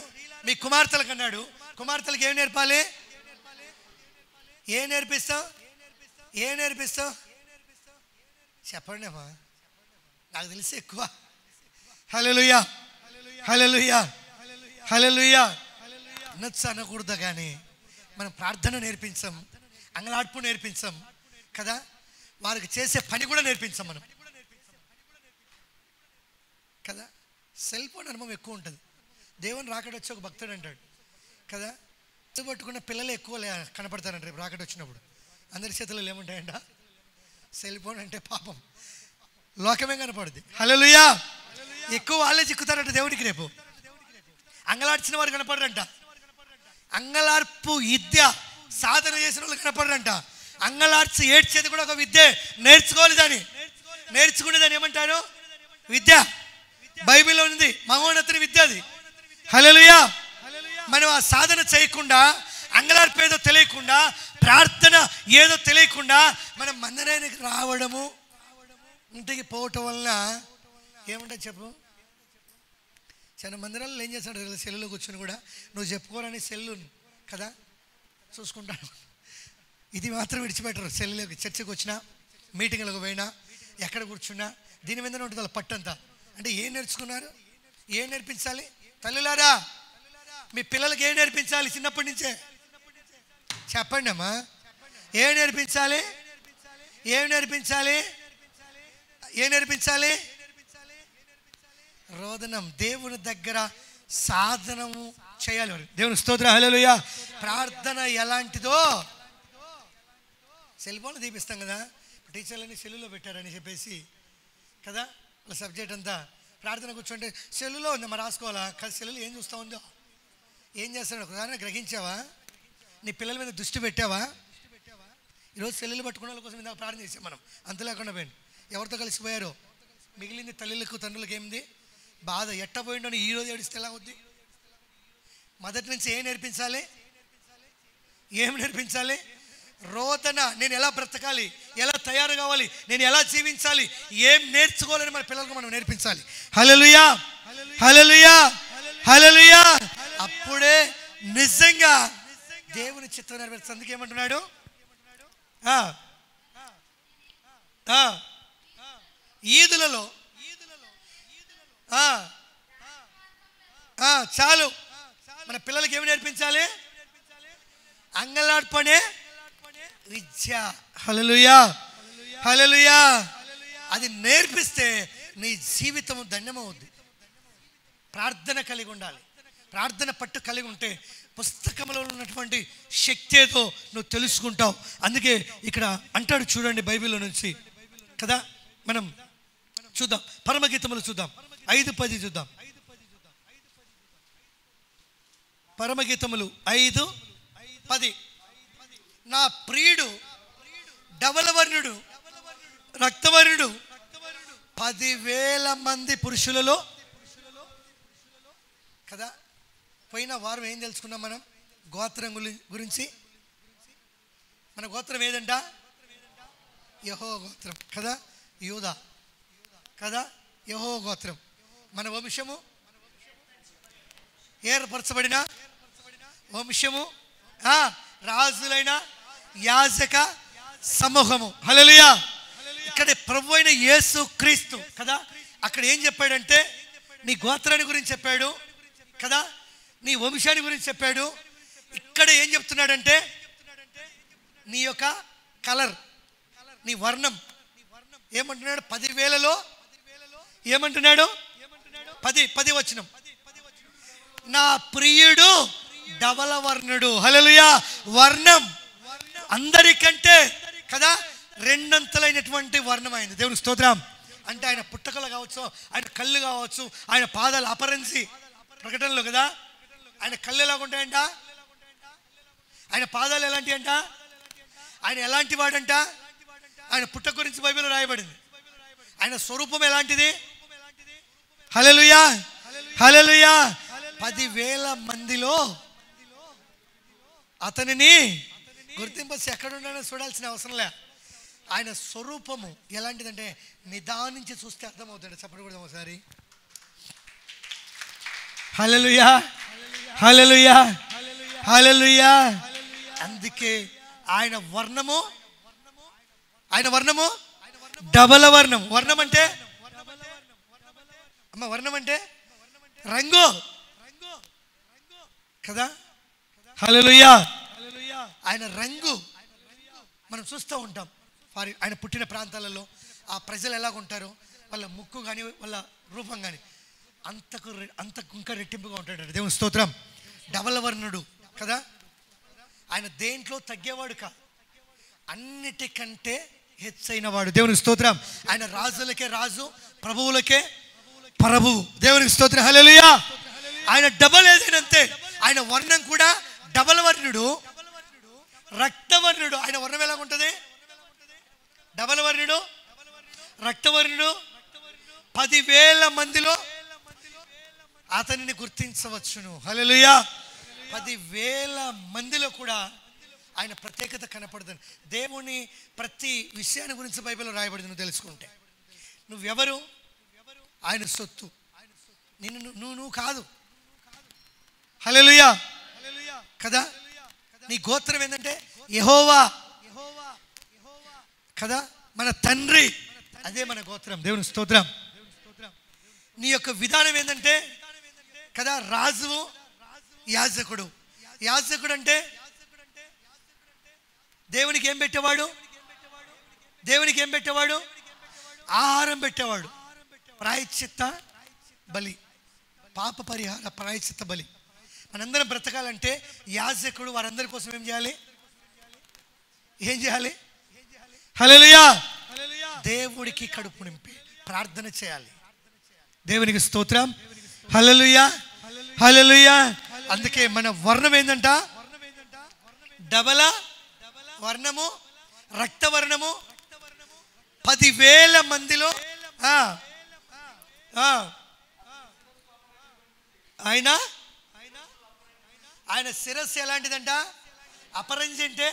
మీ కుమార్తెలకు అన్నాడు. కుమార్తెలకు ఏం నేర్పాలి? ఏం నేర్పిస్తావు? ఏం నేర్పిస్తావు? చెప్పండి అమ్మా, నాకు తెలిసి ఎక్కువ. హల్లెలూయా, హల్లెలూయా, హల్లెలూయా. అనొచ్చు అనకూడదు కానీ మనం ప్రార్థన నేర్పించాం, అంగలాడ్పు నేర్పించాం కదా. వారికి చేసే పని కూడా నేర్పించాం మనం కదా. సెల్ ఫోన్ అనుభవం ఎక్కువ ఉంటుంది. దేవుని రాకడ వచ్చి ఒక భక్తుడు అంటాడు కదా, పట్టుకున్న పిల్లలు ఎక్కువ కనపడతారంట రేపు రాకడ వచ్చినప్పుడు. అందరి చేతుల్లో ఏముంటాయంట? Cell phone. అంటే పాపం లోకమే కనపడుద్ది. హల్లెలూయా. ఎక్కువ వాళ్ళే చిక్కుతారంట దేవుడికి రేపు. అంగలార్చిన వారు కనపడరంట. అంగలార్పు విద్య సాధన చేసిన వాళ్ళు కనపడరంట. అంగలార్చి ఏడ్చేది కూడా ఒక విద్య. నేర్చుకోవాలి దాన్ని. నేర్చుకునే దాన్ని ఏమంటారు? విద్య. బైబిల్లో ఉంది, మహోన్నతుని విద్య అది. హల్లెలూయా. మనం ఆ సాధన చేయకుండా, అంగలార్పు ఏదో తెలియకుండా, ప్రార్థన ఏదో తెలియకుండా మనం మందిరానికి రావడము, ఇంటికి పోవటం వల్ల ఏముంటుంది చెప్పు? చాలా మందిరాల్లో ఏం చేస్తాడు? సెల్లులో కూర్చొని కూడా నువ్వు చెప్పుకోరని సెల్లు కదా చూసుకుంటాను. ఇది మాత్రం విడిచిపెట్టరు. సెల్లులోకి చర్చకు వచ్చినా, మీటింగ్లకు పోయినా, ఎక్కడ కూర్చున్నా దీని మీదనే ఉంటుంది వాళ్ళ పట్టంతా. అంటే ఏం నేర్చుకున్నారు? ఏం నేర్పించాలి? తల్లులారా మీ పిల్లలకి ఏం నేర్పించాలి? చిన్నప్పటి నుంచే చెప్పండి అమ్మా. ఏం నేర్పించాలి? ఏం నేర్పించాలి? ఏం నేర్పించాలి? రోదనం. దేవుని దగ్గర సాధనము చేయాలి. దేవుని స్తోత్రం, హల్లెలూయా. ప్రార్థన ఎలాంటిదో సెల్ ఫోన్లో తీపిస్తాం కదా. టీచర్లని సెల్లులో పెట్టారని చెప్పేసి కదా, వాళ్ళ సబ్జెక్ట్ అంతా ప్రార్థన కూర్చుంటే సెల్లులో ఉంది, మరి రాసుకోవాలా? కదా సెల్లులో ఏం చూస్తూ ఉందో, ఏం చేస్తాడు ఒకసారి గ్రహించావా? నీ పిల్లల మీద దృష్టి పెట్టావా? ఈరోజు సెల్లులు పట్టుకున్న వాళ్ళ కోసం ఇందాక ప్రార్థన చేసాం మనం. అంత లేకుండా పోయింది. ఎవరితో కలిసిపోయారో మిగిలింది. తల్లులకు తండ్రులకు ఏంది బాధ? ఎట్టపోయిండో ఈరోజు ఏడిస్తే ఎలా అవుద్ది? మొదటి నుంచి ఏం నేర్పించాలి? ఏం నేర్పించాలి? రోదన, నేను ఎలా బ్రతకాలి, ఎలా తయారు కావాలి, నేను ఎలా జీవించాలి, ఏం నేర్చుకోవాలని మన పిల్లలకు మనం నేర్పించాలి. హల్లెలూయా, హల్లెలూయా, హల్లెలూయా. అప్పుడే నిజంగా దేవుని చిత్తం నెరవేరుతుంది. అందుకే ఏమంటున్నాడు, ఈదులలో చాలు. మన పిల్లలకి ఏమి నేర్పించాలి? అంగలార్పణే విద్య. హల్లెలూయా, హల్లెలూయా. అది నేర్పిస్తే నీ జీవితం ధన్యమవుద్ది. ప్రార్థన కలిగి ఉండాలి. ప్రార్థన పట్టు కలిగి ఉంటే పుస్తకంలో ఉన్నటువంటి శక్తి ఏదో నువ్వు తెలుసుకుంటావు. అందుకే ఇక్కడ అంటాడు చూడండి బైబిల్లో నుంచి కదా. మనం చూద్దాం, పరమగీతములు చూద్దాం, 5:10 చూద్దాం. పరమగీతములు 5:10. నా ప్రియుడు ధవలవర్ణుడు రక్తవర్ణుడు 10,000 మంది పురుషులలో కదా. పోయిన వారం ఏం తెలుసుకున్నాం మనం? గోత్రం గురించి. మన గోత్రం ఏదంట? యెహోవా గోత్రం కదా, యూదా కదా, యెహోవా గోత్రం. మన వంశము ఏర్పరచబడిన వంశము, రాజులైన యాజక సమూహము. హల్లెలూయా. ఇక్కడ ప్రభు అయిన యేసు క్రీస్తు కదా, అక్కడ ఏం చెప్పాడంటే నీ గోత్రాన్ని గురించి చెప్పాడు కదా, నీ వంశాన్ని గురించి చెప్పాడు. ఇక్కడ ఏం చెప్తున్నాడంటే నీ యొక్క కలర్, నీ వర్ణం. ఏమంటున్నాడు? 10,000లో ఏమంటున్నాడు? 10 వచనం. నా ప్రియుడు ధవలవర్ణుడు. హల్లెలూయా. వర్ణం అందరికంటే కదా రెండంతలైనటువంటి వర్ణం అయింది. దేవుని స్తోత్రం. అంటే ఆయన పుట్టకలు కావచ్చు, ఆయన కళ్ళు కావచ్చు, ఆయన పాదాలు అపరంజి ప్రకటనలో కదా. ఆయన కళ్ళు ఎలాగుంటాయంట, ఆయన పాదాలు ఎలాంటి అంట, ఆయన ఎలాంటి వాడంట, ఆయన పుట్ట గురించి బైబిల్లో రాయబడింది. ఆయన స్వరూపం ఎలాంటిది? హల్లెలూయా, హల్లెలూయా. 10,000 మందిలో అతనిని గుర్తింపసి ఎక్కడున్నాడో చూడాల్సిన అవసరం లే. ఆయన స్వరూపము ఎలాంటిదంటే నిదానించి చూస్తే అర్థమవుతాడు. చెప్పకూడదు ఒకసారి. హల్లెలూయా, హల్లెలూయా, హల్లెలూయా. అందుకే ఆయన వర్ణము డబల వర్ణం. వర్ణం అంటే అమ్మ, వర్ణం అంటే రంగు కదా. హల్లెలూయా. ఆయన రంగు మనం చూస్తూ ఉంటాం. ఆయన పుట్టిన ప్రాంతాలలో ఆ ప్రజలు ఎలాగుంటారో, వాళ్ళ ముక్కు కానీ వాళ్ళ రూపం కానీ అంతకు ఇంకా రెట్టింపుగా ఉంటాడు. దేవుని స్తోత్రం. ధవలవర్ణుడు కదా. ఆయన దేంట్లో తగ్గేవాడు కాదు, అన్నిటికంటే హెచ్చైన వాడు. దేవునికి స్తోత్రం. ఆయన రాజులకే రాజు, ప్రభువులకే ప్రభువు. దేవునికి స్తోత్రం. హల్లెలూయా. ఆయన డబల్ ఏదైనంతే. ఆయన వర్ణం కూడా డబల్ వర్ణుడు, రక్తవర్ణుడు. ఆయన వర్ణం ఎలాగుంటుంది? డబల్ వర్ణుడు, రక్తవర్ణుడు. 10,000 మందిలో అతనిని గుర్తించవచ్చును. హల్లెలూయా. 10,000 మందిలో కూడా ఆయన ప్రత్యేకత కనపడుతుంది. దేవుని ప్రతి విషయాన్ని గురించి బైబిల్లో రాయబడింది. నువ్వు తెలుసుకుంటే నువ్వెవరు? ఆయన సొత్తు. నువ్వు కాదు. హల్లెలూయా కదా. నీ గోత్రం ఏంటంటే యెహోవా కదా, మన తండ్రి. అదే మన గోత్రం. దేవుని స్తోత్రం. నీ యొక్క విధానం ఏంటంటే కదా, రాజువు, యాజకుడు. యాజకుడు అంటే దేవునికి ఏం పెట్టేవాడు? దేవునికి ఏం పెట్టేవాడు? ఆహారం పెట్టేవాడు. ప్రాయశ్చిత్త బలి, పాప పరిహార ప్రాయశ్చిత్త బలి. మనందరం బ్రతకాలంటే యాజకుడు వారందరి కోసం ఏం చేయాలి? ఏం చేయాలి? హల్లెలూయా. దేవుడికి కడుపు నింపి ప్రార్థన చేయాలి. దేవునికి స్తోత్రం. హల్లెలూయా, హల్లెలూయా. అందుకే మన వర్ణం ఏంటంట? డబల వర్ణము, రక్తవర్ణము. 10,000 మందిలో ఆయన శిరస్సు ఎలాంటిదంట? అపరంజి అంటే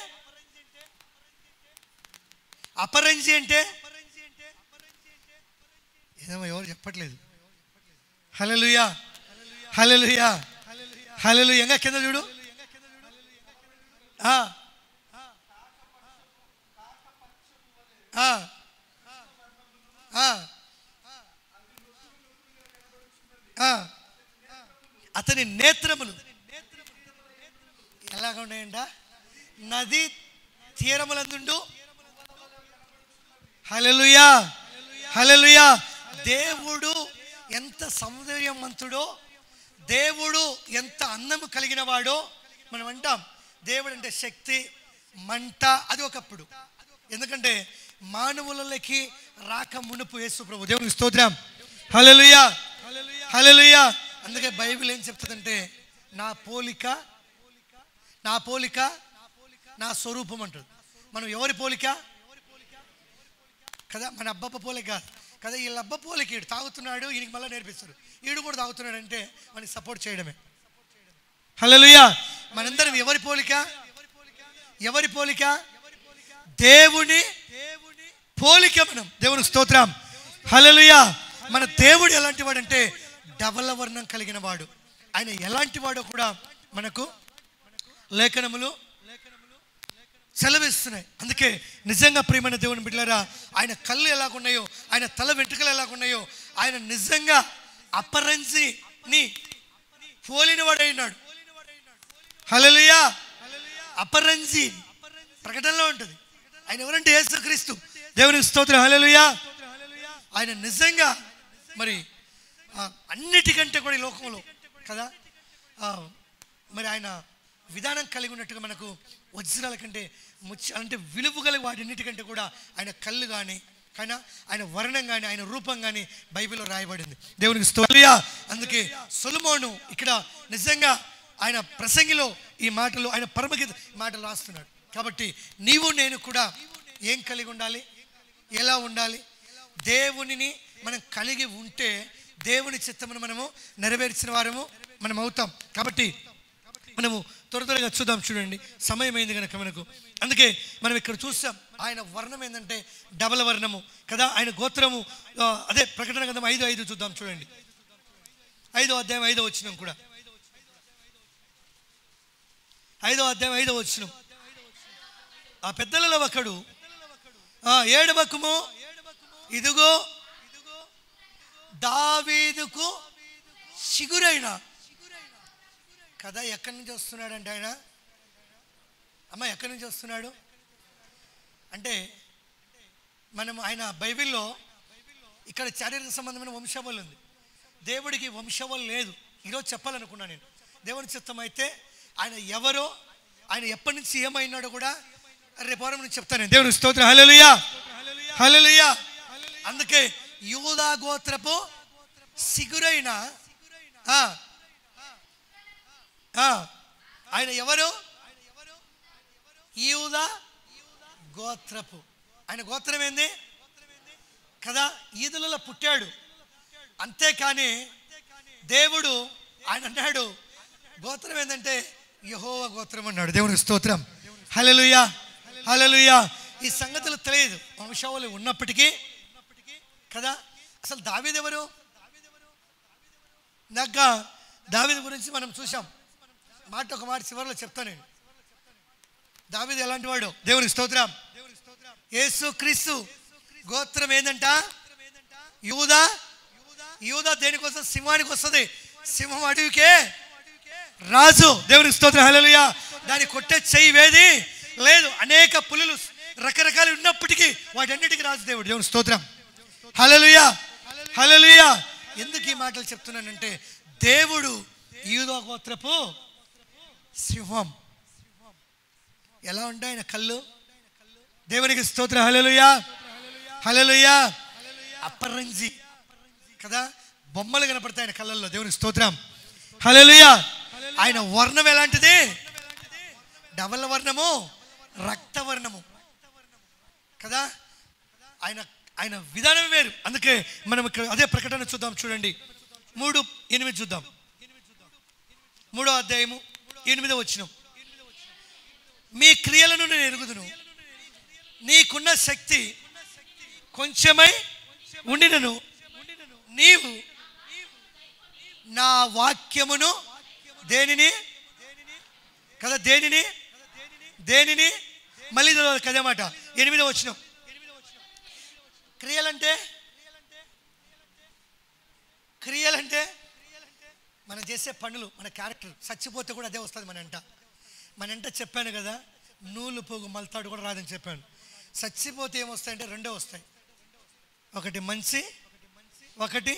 అపరంజి అంటే ఏమో ఎవరు చెప్పట్లేదు. హల్లెలూయా, హల్లెలూయా, హల్లెలూయా. ఇంకా కింద చూడు. అతని నేత్రములు ఎలాగ ఉన్నాయంట? నది తీరములందుండు. హల్లెలూయా, హల్లెలూయా. దేవుడు ఎంత సౌందర్యవంతుడో, దేవుడు ఎంత అందము కలిగిన వాడో మనం అంటాం. దేవుడు అంటే శక్తి, మంట. అది ఒకప్పుడు, ఎందుకంటే మానవులకి రాక మునుపు యేసు ప్రభు. దేవునికి స్తోత్రం. హల్లెలూయా, హల్లెలూయా. అందుకే బైబిల్ ఏం చెప్తుందంటే నా పోలిక నా స్వరూపం అంటుంది. మనం ఎవరి పోలిక కదా? మన అబ్బప్ప పోలిక కాదు కదా. వీళ్ళ అబ్బ పోలిక ఈడు తాగుతున్నాడు, ఈయనకి మళ్ళీ నేర్పిస్తాడు. ఈడు కూడా తాగుతున్నాడు అంటే మనకి సపోర్ట్ చేయడమే. హల్లెలూయా. మనందరం ఎవరి పోలిక? ఎవరి పోలిక? దేవుని పోలిక మనం. దేవునికి స్తోత్రం. హల్లెలూయా. మన దేవుడు ఎలాంటి వాడంటే ధవల వర్ణం కలిగిన వాడు. ఆయన ఎలాంటి వాడో కూడా మనకు లేఖనములు సెలవిస్తున్నాయి. అందుకే నిజంగా ప్రియమైన దేవుని బిడ్డలారా, ఆయన కళ్ళు ఎలాగున్నాయో, ఆయన తల వెంట్రుకలు ఎలాగున్నాయో, ఆయన నిజంగా అపరంజిని పోలిన వాడైనాడు. హల్లెలూయా. అపరంజి ప్రకటనలో ఉంటుంది. ఆయన ఎవరంటే యేసుక్రీస్తు. దేవునికి స్తోత్రం. హల్లెలూయా. ఆయన నిజంగా మరి అన్నిటికంటే కూడా ఈ లోకంలో కదా మరి ఆయన విధానం కలిగి ఉన్నట్టుగా మనకు వజ్రాల కంటే అంటే విలువ కలిగి వాటిన్నిటికంటే కూడా ఆయన కళ్ళు కానీ ఆయన వర్ణం కానీ ఆయన రూపం కానీ బైబిల్లో రాయబడింది. దేవునికి స్తోత్రం. అందుకే సొలొమోను ఇక్కడ నిజంగా ఆయన ప్రసంగిలో ఈ మాటలు, ఆయన పరమగీత మాటలు రాస్తున్నాడు. కాబట్టి నీవు నేను కూడా ఏం కలిగి ఉండాలి? ఎలా ఉండాలి? దేవునిని మనం కలిగి ఉంటే దేవుని చిత్తమును మనము నెరవేర్చిన వారము మనం అవుతాం. కాబట్టి మనము త్వరగా చూద్దాం. చూడండి, సమయం అయింది కనుక మనకు. అందుకే మనం ఇక్కడ చూస్తాం ఆయన వర్ణం ఏంటంటే డబల వర్ణము కదా. ఆయన గోత్రము అదే ప్రకటన గ్రంథం 5:5 చూద్దాం. చూడండి, 5వ అధ్యాయం 5వ వచనం కూడా. 5వ అధ్యాయం 5వ వచనం. ఆ పెద్దలలో ఒకడు ఏడవకుము, ఇదిగో దావీదుకు చిగురైన కదా. ఎక్కడి నుంచి వస్తున్నాడంటే ఆయన ఎక్కడి నుంచి వస్తున్నాడు అంటే ఆయన బైబిల్లో ఇక్కడ శారీరక సంబంధమైన వంశవళి ఉంది. దేవుడికి వంశవళి లేదు. ఈరోజు చెప్పాలనుకున్నాను నేను. దేవుని చిత్తం అయితే ఆయన ఎవరో, ఆయన ఎప్పటి నుంచి ఏమైనాడో కూడా రేపు వారం నుంచి చెప్తాను. దేవుని స్తోత్రం. హల్లెలూయా, హల్లెలూయా. అందుకే యూదా గోత్రపు సిగురైన ఆయన ఎవరు? యూదా గోత్రపు. ఆయన గోత్రం ఏంది కదా? ఈదులలో పుట్టాడు. అంతేకాని దేవుడు ఆయన అన్నాడు గోత్రం ఏంటంటే యెహోవా గోత్రం అన్నాడు. దేవునికి స్తోత్రం. హల్లెలూయా, హల్లెలూయా. ఈ సంగతులు తెలియదు వంశావళి ఉన్నప్పటికీ కదా. అసలు దావీదు ఎవరు? ఇందాక దావీదు గురించి మనం చూసాం. ఒక మాట చివరిలో చెప్తాను నేను. దావీదు ఎలాంటి వాడు? దేవునికి స్తోత్రం. యేసుక్రీస్తు గోత్రం ఏందంట? యూదా. యూదా దేనికోసం? సింహానికి వస్తుంది. సింహం అడవికే రాజు. దేవునికి స్తోత్రం. హల్లెలూయా. దాన్ని కొట్టే చెయ్యి వేది లేదు. అనేక పులులు రకరకాలు ఉన్నప్పటికీ వాటన్నిటికీ రాజు దేవుడు. దేవునికి స్తోత్రం. హల్లెలూయా, హల్లెలూయా. ఎందుకు ఈ మాటలు చెప్తున్నానంటే దేవుడు యూదా గోత్రపు సింహం. ఎలా ఉంటాయి ఆయన కళ్ళు? దేవునికి స్తోత్రం. హల్లెలూయా, హల్లెలూయా. అపరంజి కదా, బొమ్మలు కనపడతాయి ఆయన కళ్ళల్లో. దేవునికి స్తోత్రం. హల్లెలూయా. ఆయన వర్ణం ఎలాంటిది? డబల్ వర్ణము, రక్తవర్ణము కదా. ఆయన విధానం వేరు. అందుకే మనం ఇక్కడ అదే ప్రకటన చూద్దాం. చూడండి, 3:8 చూద్దాం. 3వ అధ్యాయము 8వ వచనం. మీ క్రియలను నేను ఎరుగుదును, నీకున్న శక్తి కొంచెమై ఉండినను నీవు నా వాక్యమును దేనిని కదా, దేనిని మళ్ళీ కదే మాట 8వ వచనం. క్రియలంటే మనం చేసే పనులు, మన క్యారెక్టర్. చచ్చిపోతే కూడా అదే వస్తుంది మన ఎంట చెప్పాను కదా, నూలు పోగు మల్తాడు కూడా రాదని చెప్పాను. చచ్చిపోతే ఏమొస్తాయంటే 2 వస్తాయి, ఒకటి మంచి, ఒకటి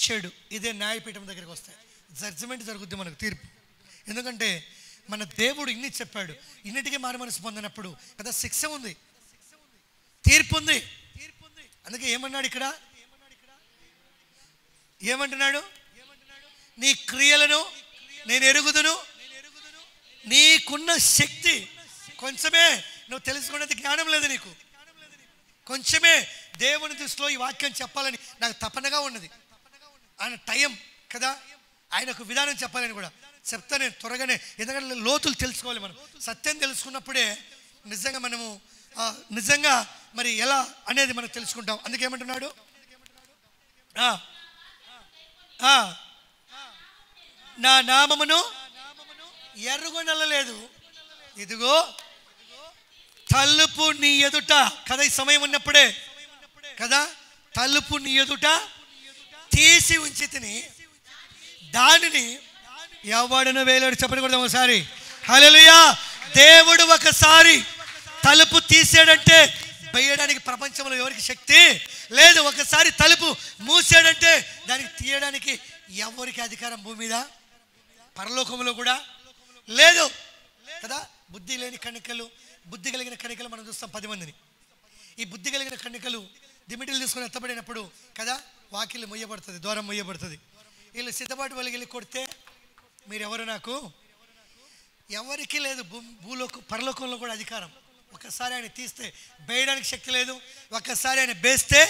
చెడు. ఇదే న్యాయపీఠం దగ్గరికి వస్తాయి. జడ్జిమెంట్ జరుగుద్ది, మనకు తీర్పు. ఎందుకంటే మన దేవుడు ఇన్ని చెప్పాడు, ఇన్నిటికీ మారు మనసు పొందినప్పుడు కదా శిక్ష ఉంది, తీర్పు ఉంది. అందుకే ఏమన్నాడు ఇక్కడ, ఏమంటున్నాడు? నీ క్రియలను నేను ఎరుగుదును, నీకున్న శక్తి కొంచెమే. నువ్వు తెలుసుకునేది జ్ఞానం లేదు నీకు, కొంచెమే. దేవుని దృష్టిలో ఈ వాక్యం చెప్పాలని నాకు తపనగా ఉన్నది. ఆయన టైం కదా, ఆయనకు విధానం చెప్పాలని కూడా చెప్తా నేను త్వరగానే. ఎందుకంటే లోతులు తెలుసుకోవాలి. మనం సత్యం తెలుసుకున్నప్పుడే నిజంగా మనము నిజంగా మరి ఎలా అనేది మనం తెలుసుకుంటాం. అందుకేమంటున్నాడు, నా నామమును ఎరుగొనలేదు, ఇదిగో తలుపు నీ ఎదుట కదా. ఈ సమయం ఉన్నప్పుడే కదా, తలుపు నీ ఎదుట తీసి ఉంచి తిని దానిని ఎవడను వేలాడు. చెప్పని కూడా ఒకసారి హల్లెలూయా. దేవుడు ఒకసారి తలుపు తీసాడంటే వేయడానికి ప్రపంచంలో ఎవరికి శక్తి లేదు. ఒకసారి తలుపు మూసాడంటే దానికి తీయడానికి ఎవరికి అధికారం భూమి మీద పరలోకంలో కూడా లేదు కదా. బుద్ధి లేని కణికలు, బుద్ధి కలిగిన కణికలు మనం చూస్తాం 10 మందిని. ఈ బుద్ధి కలిగిన కణికలు దిమిటిలు తీసుకొని ఎత్తబడినప్పుడు కదా వాకిళ్ళు మొయ్యబడుతుంది, ద్వారం మొయ్యబడుతుంది. వీళ్ళు సిద్ధపాటు వెళ్ళి కొడితే మీరెవరు నాకు, ఎవరికి లేదు. పరలోకంలో కూడా అధికారం. ఒకసారి ఆయన తీస్తే వేయడానికి శక్తి లేదు, ఒకసారి ఆయన వేస్తే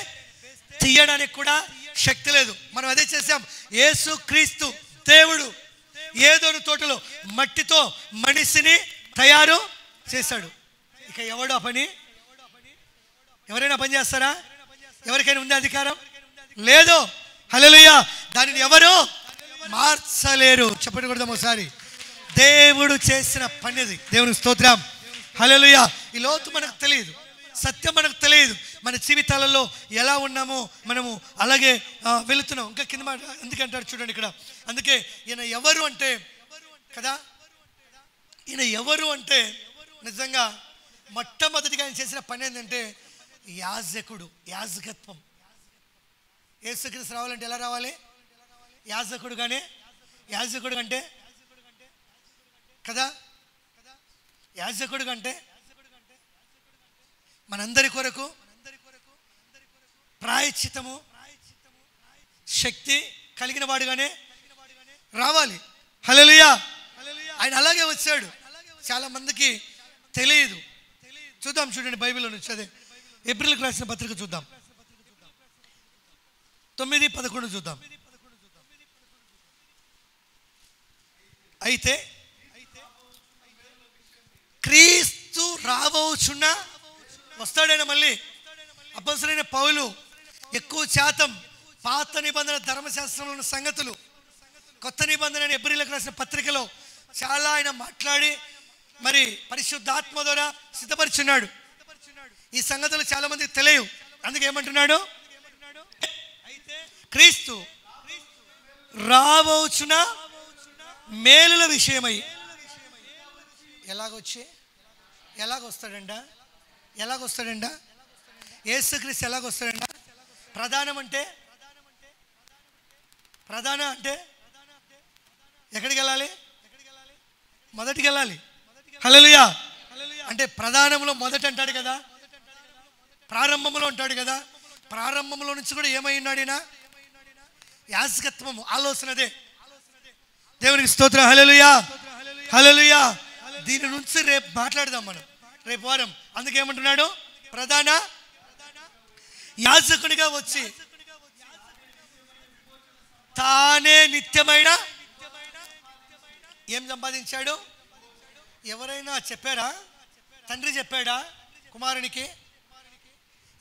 తీయడానికి కూడా శక్తి లేదు. మనం అదే చేసాం. యేసు క్రీస్తు దేవుడు ఏదోను తోటలో మట్టితో మనిషిని తయారు చేశాడు. ఇక ఎవడు ఆ పని, ఎవరైనా పని చేస్తారా? ఎవరికైనా ఉంది అధికారం? లేదు. హల్లెలూయా. దానిని ఎవరు మార్చలేరు. చెప్పండి కొడదాం ఒకసారి. దేవుడు చేసిన పని అది. దేవునికి స్తోత్రం. హల్లెలూయా. ఈ లోతు మనకు తెలియదు, సత్యం మనకు తెలియదు. మన జీవితాలలో ఎలా ఉన్నామో మనము అలాగే వెళుతున్నాం. ఇంకా కింద మాట ఎందుకంటాడు చూడండి ఇక్కడ. అందుకే ఈయన ఎవరు అంటే కదా, ఈయన ఎవరు అంటే నిజంగా మొట్టమొదటిగా ఆయన చేసిన పని ఏంటంటే యాజకుడు, యాజకత్వం. యేసుక్రీస్తు రావాలంటే ఎలా రావాలి? యాజకుడుగానే. యాజకుడు అంటే కదా, యాజకుడు అంటే మనందరి కొరకు ప్రాయశ్చిత్తము శక్తి కలిగిన వాడుగానే రావాలి. హల్లెలూయా. ఆయన అలాగే వచ్చాడు. చాలా మందికి తెలియదు. చూద్దాం చూడండి బైబిల్లో నుంచి. అదే ఏప్రిల్కి రాసిన పత్రిక చూద్దాం, 9:11 చూద్దాం. అయితే క్రీస్తు రాబోచున్న, వస్తాడైనా మళ్ళీ. అపొస్తలుడైన పౌలు ఎక్కువ శాతం పాత నిబంధన ధర్మశాస్త్రంలో ఉన్న సంగతులు కొత్త నిబంధన ఏప్రిల్కి రాసిన పత్రికలో చాలా ఆయన మాట్లాడి మరి పరిశుద్ధాత్మ ద్వారా సిద్ధపరిచున్నాడు. ఈ సంగతులు చాలా మందికి తెలియవు. అందుకే ఏమంటున్నాడు, క్రీస్తు రాబోచున్న మేలుల విషయమై ఎలాగొస్తాడంట యేసుక్రీస్తు ఎలాగొస్తాడంట? ప్రధానం అంటే ఎక్కడికి వెళ్ళాలి? మొదటికి వెళ్ళాలి. హల్లెలూయా. అంటే ప్రధానంలో మొదట అంటాడు కదా, ప్రారంభంలో ఉంటాడు కదా. ప్రారంభంలో నుంచి కూడా ఏమై ఉన్నాడు ఈయన? యాజకత్వము, ఆలోచనదే. దేవునికి స్తోత్రం. హల్లెలూయా, హల్లెలూయా. దీని నుంచి రేపు మాట్లాడదాం మనం, రేపు వారం. అందుకే ఏమంటున్నాడు, ప్రధాన యాజకునిగా వచ్చి తానే నిత్యమైన ఏం సంపాదించాడు? ఎవరైనా చెప్పారా? తండ్రి చెప్పాడా? కుమారునికి?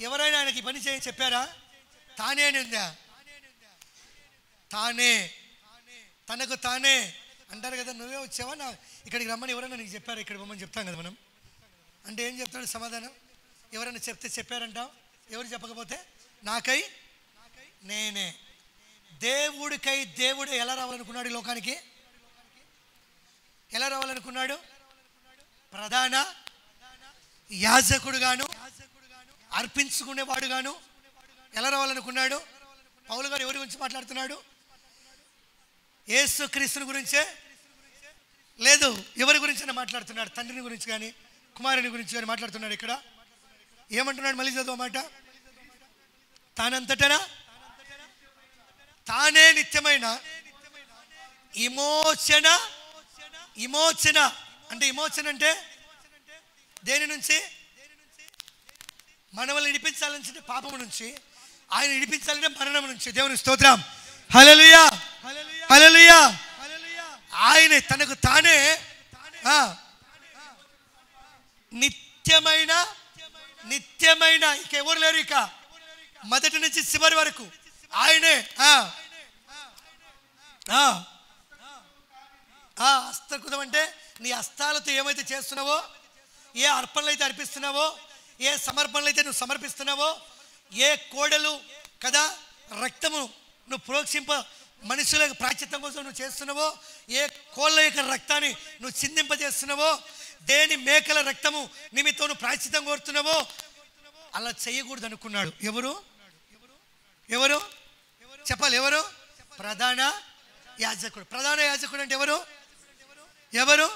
ఎవరైనా ఆయనకి పని చేయని చెప్పారా? తానే నిందా, తానే తనకు తానే అంటారు కదా. నువ్వే వచ్చావా నా ఇక్కడికి రమ్మని ఎవరైనా నీకు చెప్పారా? ఇక్కడ రమ్మని చెప్తాం కదా మనం. అంటే ఏం చెప్తాడు సమాధానం? ఎవరైనా చెప్తే చెప్పారంటావు, ఎవరు చెప్పకపోతే నాకై నేనే. దేవుడికై దేవుడు ఎలా రావాలనుకున్నాడు ఈ లోకానికి? ఎలా రావాలనుకున్నాడు? ప్రధాన యాజకుడుగాను, అర్పించుకునేవాడుగాను ఎలా రావాలనుకున్నాడు? పౌలు గారు ఎవరి గురించి మాట్లాడుతున్నాడు? యేసు క్రీస్తుని గురించే? లేదు, ఎవరి గురించి మాట్లాడుతున్నాడు? తండ్రిని గురించి కానీ కుమారుని గురించి కానీ మాట్లాడుతున్నాడు. ఇక్కడ ఏమంటున్నాడు? మళ్ళీ చదువు మాట. తానంతటనా తానే నిత్యమైన విమోచన. విమోచన అంటే, విమోచన అంటే దేని నుంచి? మనల్ని విడిపించాలంటే పాపము నుంచి, ఆయన విడిపించాలంటే మరణం నుంచి. దేవుని స్తోత్రం. హల్లెలూయా, హల్లెలూయా. ఆయన తనకు తానే నిత్యమైన, నిత్యమైన, ఇక ఎవరు లేరు, ఇక మొదటి నుంచి చివరి వరకు ఆయనే. హస్తకృతం అంటే నీ హస్తాలతో ఏమైతే చేస్తున్నావో, ఏ అర్పణలు అయితే అర్పిస్తున్నావో, ఏ సమర్పణలు అయితే నువ్వు సమర్పిస్తున్నావో, ఏ కోడలు కదా రక్తము నువ్వు ప్రోక్షింప మనుషుల ప్రాచిత్యం కోసం నువ్వు చేస్తున్నావో, ఏ కోళ్ళ యొక్క రక్తాన్ని నువ్వు చిందింపజేస్తున్నావో, దేని మేకల రక్తము నిమిత్తం నువ్వు ప్రాచిత్యం కోరుతున్నావో, అలా చేయకూడదు అనుకున్నాడు. ఎవరు? ఎవరు చెప్పాలి? ఎవరు? ప్రధాన యాజకుడు. ప్రధాన యాజకుడు అంటే ఎవరు? ఎవరు?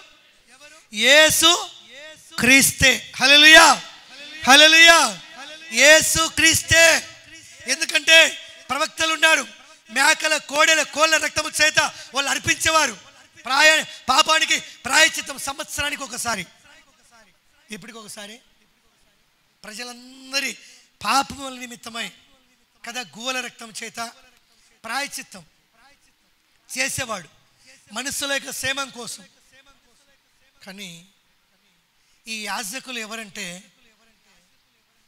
యేసు క్రీస్తే. హల్లెలూయా, హల్లెలూయా. యేసు క్రీస్తే. ఎందుకంటే ప్రవక్తలు ఉన్నారు, మేకల కోడెల కోళ్ళ రక్తము చేత వాళ్ళు అర్పించేవారు. పాపానికి ప్రాయశ్చిత్తం సంవత్సరానికి ఒకసారి, ఇప్పటికి ఒకసారి ప్రజలందరి పాపముల నిమిత్తమై కదా గువ్వల రక్తం చేత ప్రాయశ్చిత్తం చేసేవాడు మనుషుల యొక్క క్షేమం కోసం. కానీ ఈ యాజకులు ఎవరంటే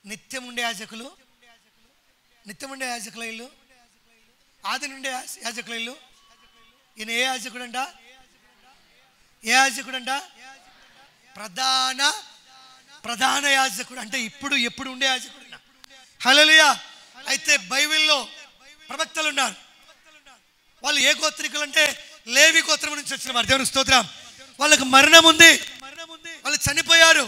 నిత్యం ఉండే యాజకులు. నిత్యం ఉండే యాజకుల ఇల్లు, ఆది నుండే యాజకుల ఇల్లు. ఈయన ఏ యాజకుడు అంట? ఏ యాజకుడు అంట? ప్రధాన యాజకుడు అంటే ఇప్పుడు ఎప్పుడు ఉండే యాజకుడు. హల్లెలూయా. అయితే బైబిల్లో ప్రవక్తలు ఉన్నారు. వాళ్ళు ఏ గోత్రికులు అంటే లేవి గోత్రం నుంచి వచ్చిన వారు. దేవుని స్తోత్రం. వాళ్ళకి మరణం ఉంది, వాళ్ళు చనిపోయారు.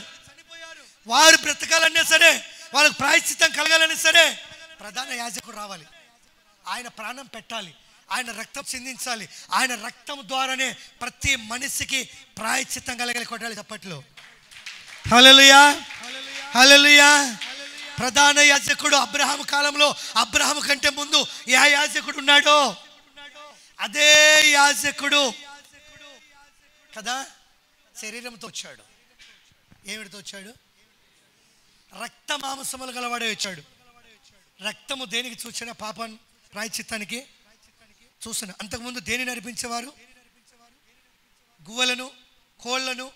వారు బ్రతకాలన్నా సరే, వాళ్ళకి ప్రాయశ్చిత్తం కలగాలన్నా సరే ప్రధాన యాజకుడు రావాలి. ఆయన ప్రాణం పెట్టాలి, ఆయన రక్తం చిందించాలి. ఆయన రక్తం ద్వారానే ప్రతి మనిషికి ప్రాయశ్చిత్తం కలగాలి. కొట్టాలి చప్పట్లు. హల్లెలూయా, హల్లెలూయా. ప్రధాన యాజకుడు అబ్రహాము కాలంలో, అబ్రహాము కంటే ముందు ఏ యాజకుడు ఉన్నాడో అదే యాజకుడు కదా శరీరంతో వచ్చాడు. ఏమిటితో వచ్చాడు? రక్త మాంసములు గలవాడే వచ్చాడు. రక్తము దేనికి చూసిన? పాపాన్ని ప్రాయశ్చిత్తానికి చూసిన. అంతకుముందు దేనిని అర్పించేవారు? గువ్వలను, కోళ్లను,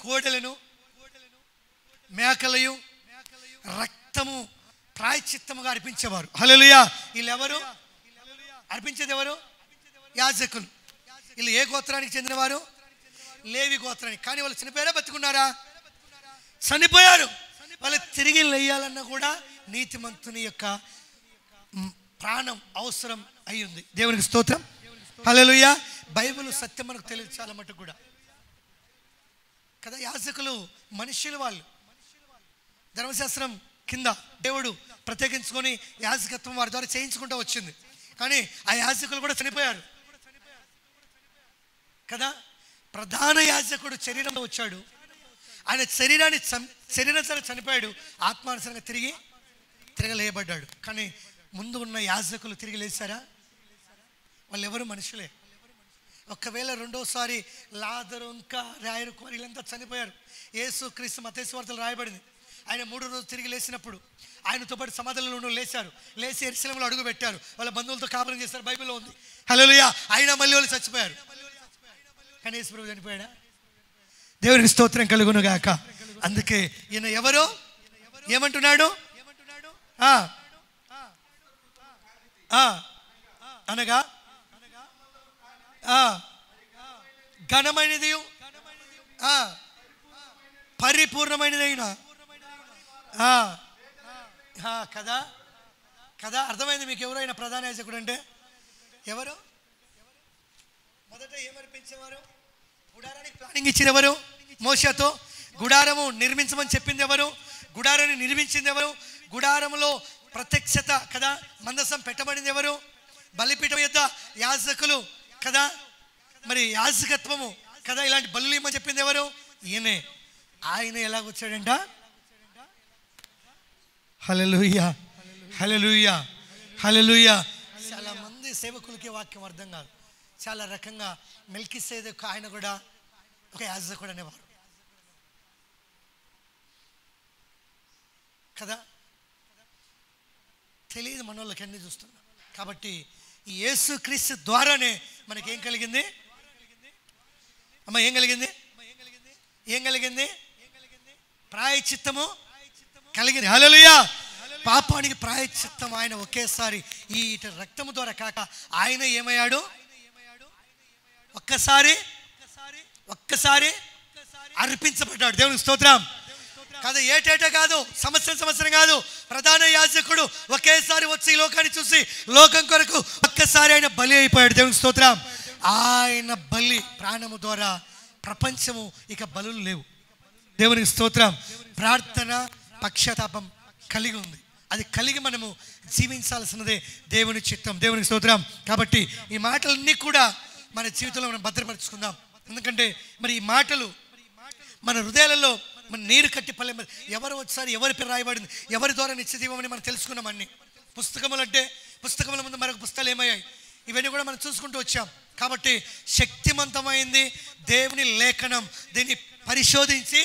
కోడెలను, మేకలయు రక్తము ప్రాయశ్చిత్తముగా అర్పించేవారు. హల్లెలూయా. వీళ్ళెవరు? అర్పించేది ఎవరు? యాజకులు. వీళ్ళు ఏ గోత్రానికి చెందినవారు? లేవి గోత్రానికి. కానీ వాళ్ళు చనిపోయారా బతుకున్నారా? చనిపోయారు. వాళ్ళు తిరిగి లేయాలన్నా కూడా నీతిమంతుని యొక్క ప్రాణం అవసరం అయ్యింది. దేవునికి స్తోత్రం. హల్లెలూయా. బైబిల్ సత్యం మనకు తెలియదు చాలా మటుకు కూడా కదా. యాజకులు మనుష్యులు, వాళ్ళు ధర్మశాస్త్రం కింద దేవుడు ప్రత్యేకించుకొని యాజకత్వం వారి ద్వారా చేయించుకుంటూ వచ్చింది. కానీ ఆ యాజకులు కూడా చనిపోయారు కదా. ప్రధాన యాజకుడు శరీరంలో వచ్చాడు. ఆయన శరీరాన్ని చనిపోయాడు, ఆత్మానుసరంగా తిరగలేయబడ్డాడు. కానీ ముందు ఉన్న యాజకులు తిరిగి లేచారా? వాళ్ళు ఎవరు? మనుషులే. ఒకవేళ రెండోసారి లాజరు, ఇంకా రాయరు, వీళ్ళంతా చనిపోయారు. యేసు క్రీస్తు మత్తయి సువార్తలో రాయబడింది, ఆయన 3 రోజులు తిరిగి లేచినప్పుడు ఆయనతో పాటు సమాధులలో లేచారు. లేచి యెరూషలేములో అడుగు పెట్టారు. వాళ్ళ బంధువులతో కాపురం చేశారు. బైబిల్లో ఉంది. హల్లెలూయా. అయినా మళ్ళీ వాళ్ళు చచ్చిపోయారు. కానీ యేసు ప్రభు చనిపోయాడా? దేవునికి స్తోత్రం కలుగును గాక. అందుకే ఈయన ఎవరు? ఏమంటున్నాడు? అనగా ఘనమైనది పరిపూర్ణమైనదైనా కదా కదా. అర్థమైంది మీకు? ఎవరైనా ప్రధాన యాజకుడు అంటే ఎవరు? మొదట ఏమర్పించేవారు? గుడారానికి ప్లానింగ్ ఇచ్చిన ఎవరు? మోషేతో. గుడారము నిర్మించమని చెప్పింది ఎవరు? గుడారాన్ని నిర్మించింది ఎవరు? గుడారములో ప్రత్యక్షత కదా, మందసం పెట్టబడింది ఎవరు? బలిపీఠం యొద్ద యాజకులు కదా, మరి యాజకత్వము కదా, ఇలాంటి బలులు ఇమ్మని చెప్పింది ఎవరు? ఈయనే. ఆయన ఎలాగొచ్చాడంట? హల్లెలూయా హల్లెలూయా హల్లెలూయా. చాలా మంది సేవకులకి వాక్యం అర్థం కాదు. చాలా రకంగా మెల్కీసెదెకు ఆయన కూడా ఒక యాజకుడు అనేవారు కదా. తెలియదు మనోళ్ళకి అన్నీ చూస్తున్నాం. కాబట్టి ఈ యేసుక్రీస్తు ద్వారానే మనకేం కలిగింది అమ్మ? ఏం కలిగింది? ఏం కలిగింది? ప్రాయశ్చిత్తము కలిగింది. హల్లెలూయా. పాపానికి ప్రాయశ్చిత్తం ఆయన ఒకేసారి ఈ రక్తము ద్వారా కాక ఆయన ఏమయ్యాడు? ఒక్కసారి అర్పించబడ్డాడు. దేవునికి స్తోత్రం. కాదు, ఏటేట కాదు, సంవత్సరం కాదు. ప్రధాన యాజకుడు ఒకేసారి వచ్చి ఈ లోకాన్ని చూసి లోకం కొరకు ఒక్కసారి ఆయన బలి అయిపోయాడు. దేవునికి స్తోత్రం. ఆయన బలి ప్రాణము ద్వారా ప్రపంచము ఇక బలులు లేవు. దేవునికి స్తోత్రం. ప్రార్థన పక్షతాపం కలిగి ఉంది. అది కలిగి మనము జీవించాల్సినదే దేవుని చిత్తం. దేవునికి స్తోత్రం. కాబట్టి ఈ మాటలన్నీ కూడా మన జీవితంలో మనం భద్రపరుచుకుందాం. ఎందుకంటే మరి ఈ మాటలు మన హృదయాలలో మన నీరు కట్టి పల్లె. ఎవరు వచ్చారు, ఎవరి పేరు రాయబడింది, ఎవరి ద్వారా నిత్యజీవమని మనం తెలుసుకున్నాం. అన్ని పుస్తకములు అంటే పుస్తకముల ముందు మరొక పుస్తకాలు ఏమయ్యాయి, ఇవన్నీ కూడా మనం చూసుకుంటూ వచ్చాం. కాబట్టి శక్తివంతమైంది దేవుని లేఖనం. దీన్ని పరిశోధించి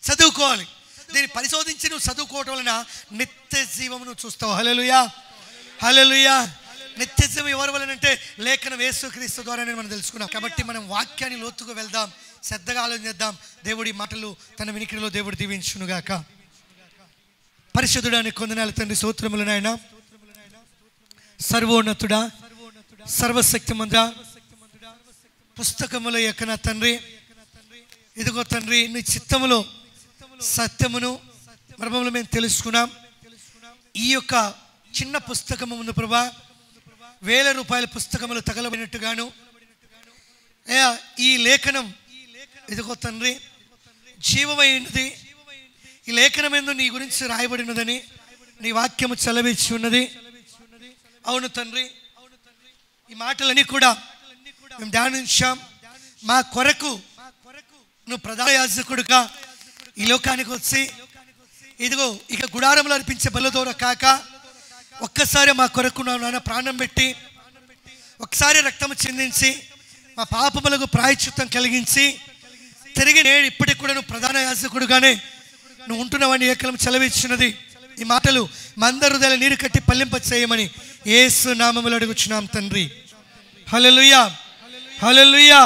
చదువుకోవాలి. దీన్ని పరిశోధించి నువ్వు చదువుకోవటం వలన నిత్య జీవము నువ్వు చూస్తావు. హల్లెలూయా హల్లెలూయా. నిత్య జీవం ఎవరి వలనంటే లేఖనం యేసుక్రీస్తు ద్వారానే మనం తెలుసుకున్నాం. కాబట్టి మనం వాక్యాన్ని లోతుగా వెళ్దాం, శ్రద్ధగా ఆలోచన చేద్దాం. దేవుడి మాటలు తన వినికిడిలో దేవుడు దీవించునుగాక. పరిశుద్ధుడానికి కొందనాలు తండ్రి, స్తోత్రములు నాయన. సర్వోన్నతుడా, సర్వశక్తిమంతుడా, పుస్తకముల యొక్క నా తండ్రి, ఇదిగో తండ్రి నీ చిత్తములో సత్యమును మర్మములు మేము తెలుసుకున్నాం. ఈ యొక్క చిన్న పుస్తకము ముందు ప్రభా 1000 రూపాయల పుస్తకములు తగలబడినట్టుగాను ఈ లేఖనం ఇదిగో తండ్రి జీవమైనది. ఈ లేఖనం ఎందు నీ గురించి రాయబడినదని నీ వాక్యము చలవిచ్చి ఉన్నది. అవును తండ్రి, ఈ మాటలన్నీ కూడా మేము ధ్యానించాం. మా కొరకు నువ్వు ప్రధాన యాజకుడుగా ఈ లోకానికి వచ్చి ఇదిగో ఇక గుడారంలో అర్పించే బలుల ద్వారా కాక ఒక్కసారి మా కొరకు నాన్న ప్రాణం పెట్టి ఒకసారి రక్తము చిందించి మా పాపములకు ప్రాయశ్చిత్తం కలిగించి తిరిగి నేడు ఇప్పటికి కూడా నువ్వు ప్రధాన యాజకుడుగానే నువ్వు ఉంటున్నావని ఏకలం చలవిచ్చినది. ఈ మాటలు మా అందరి హృదయాల నీరు కట్టి పల్లింప చేయమని యేసు నామములో అడుగుచున్నాం తండ్రి. హల్లెలూయా హల్లెలూయా.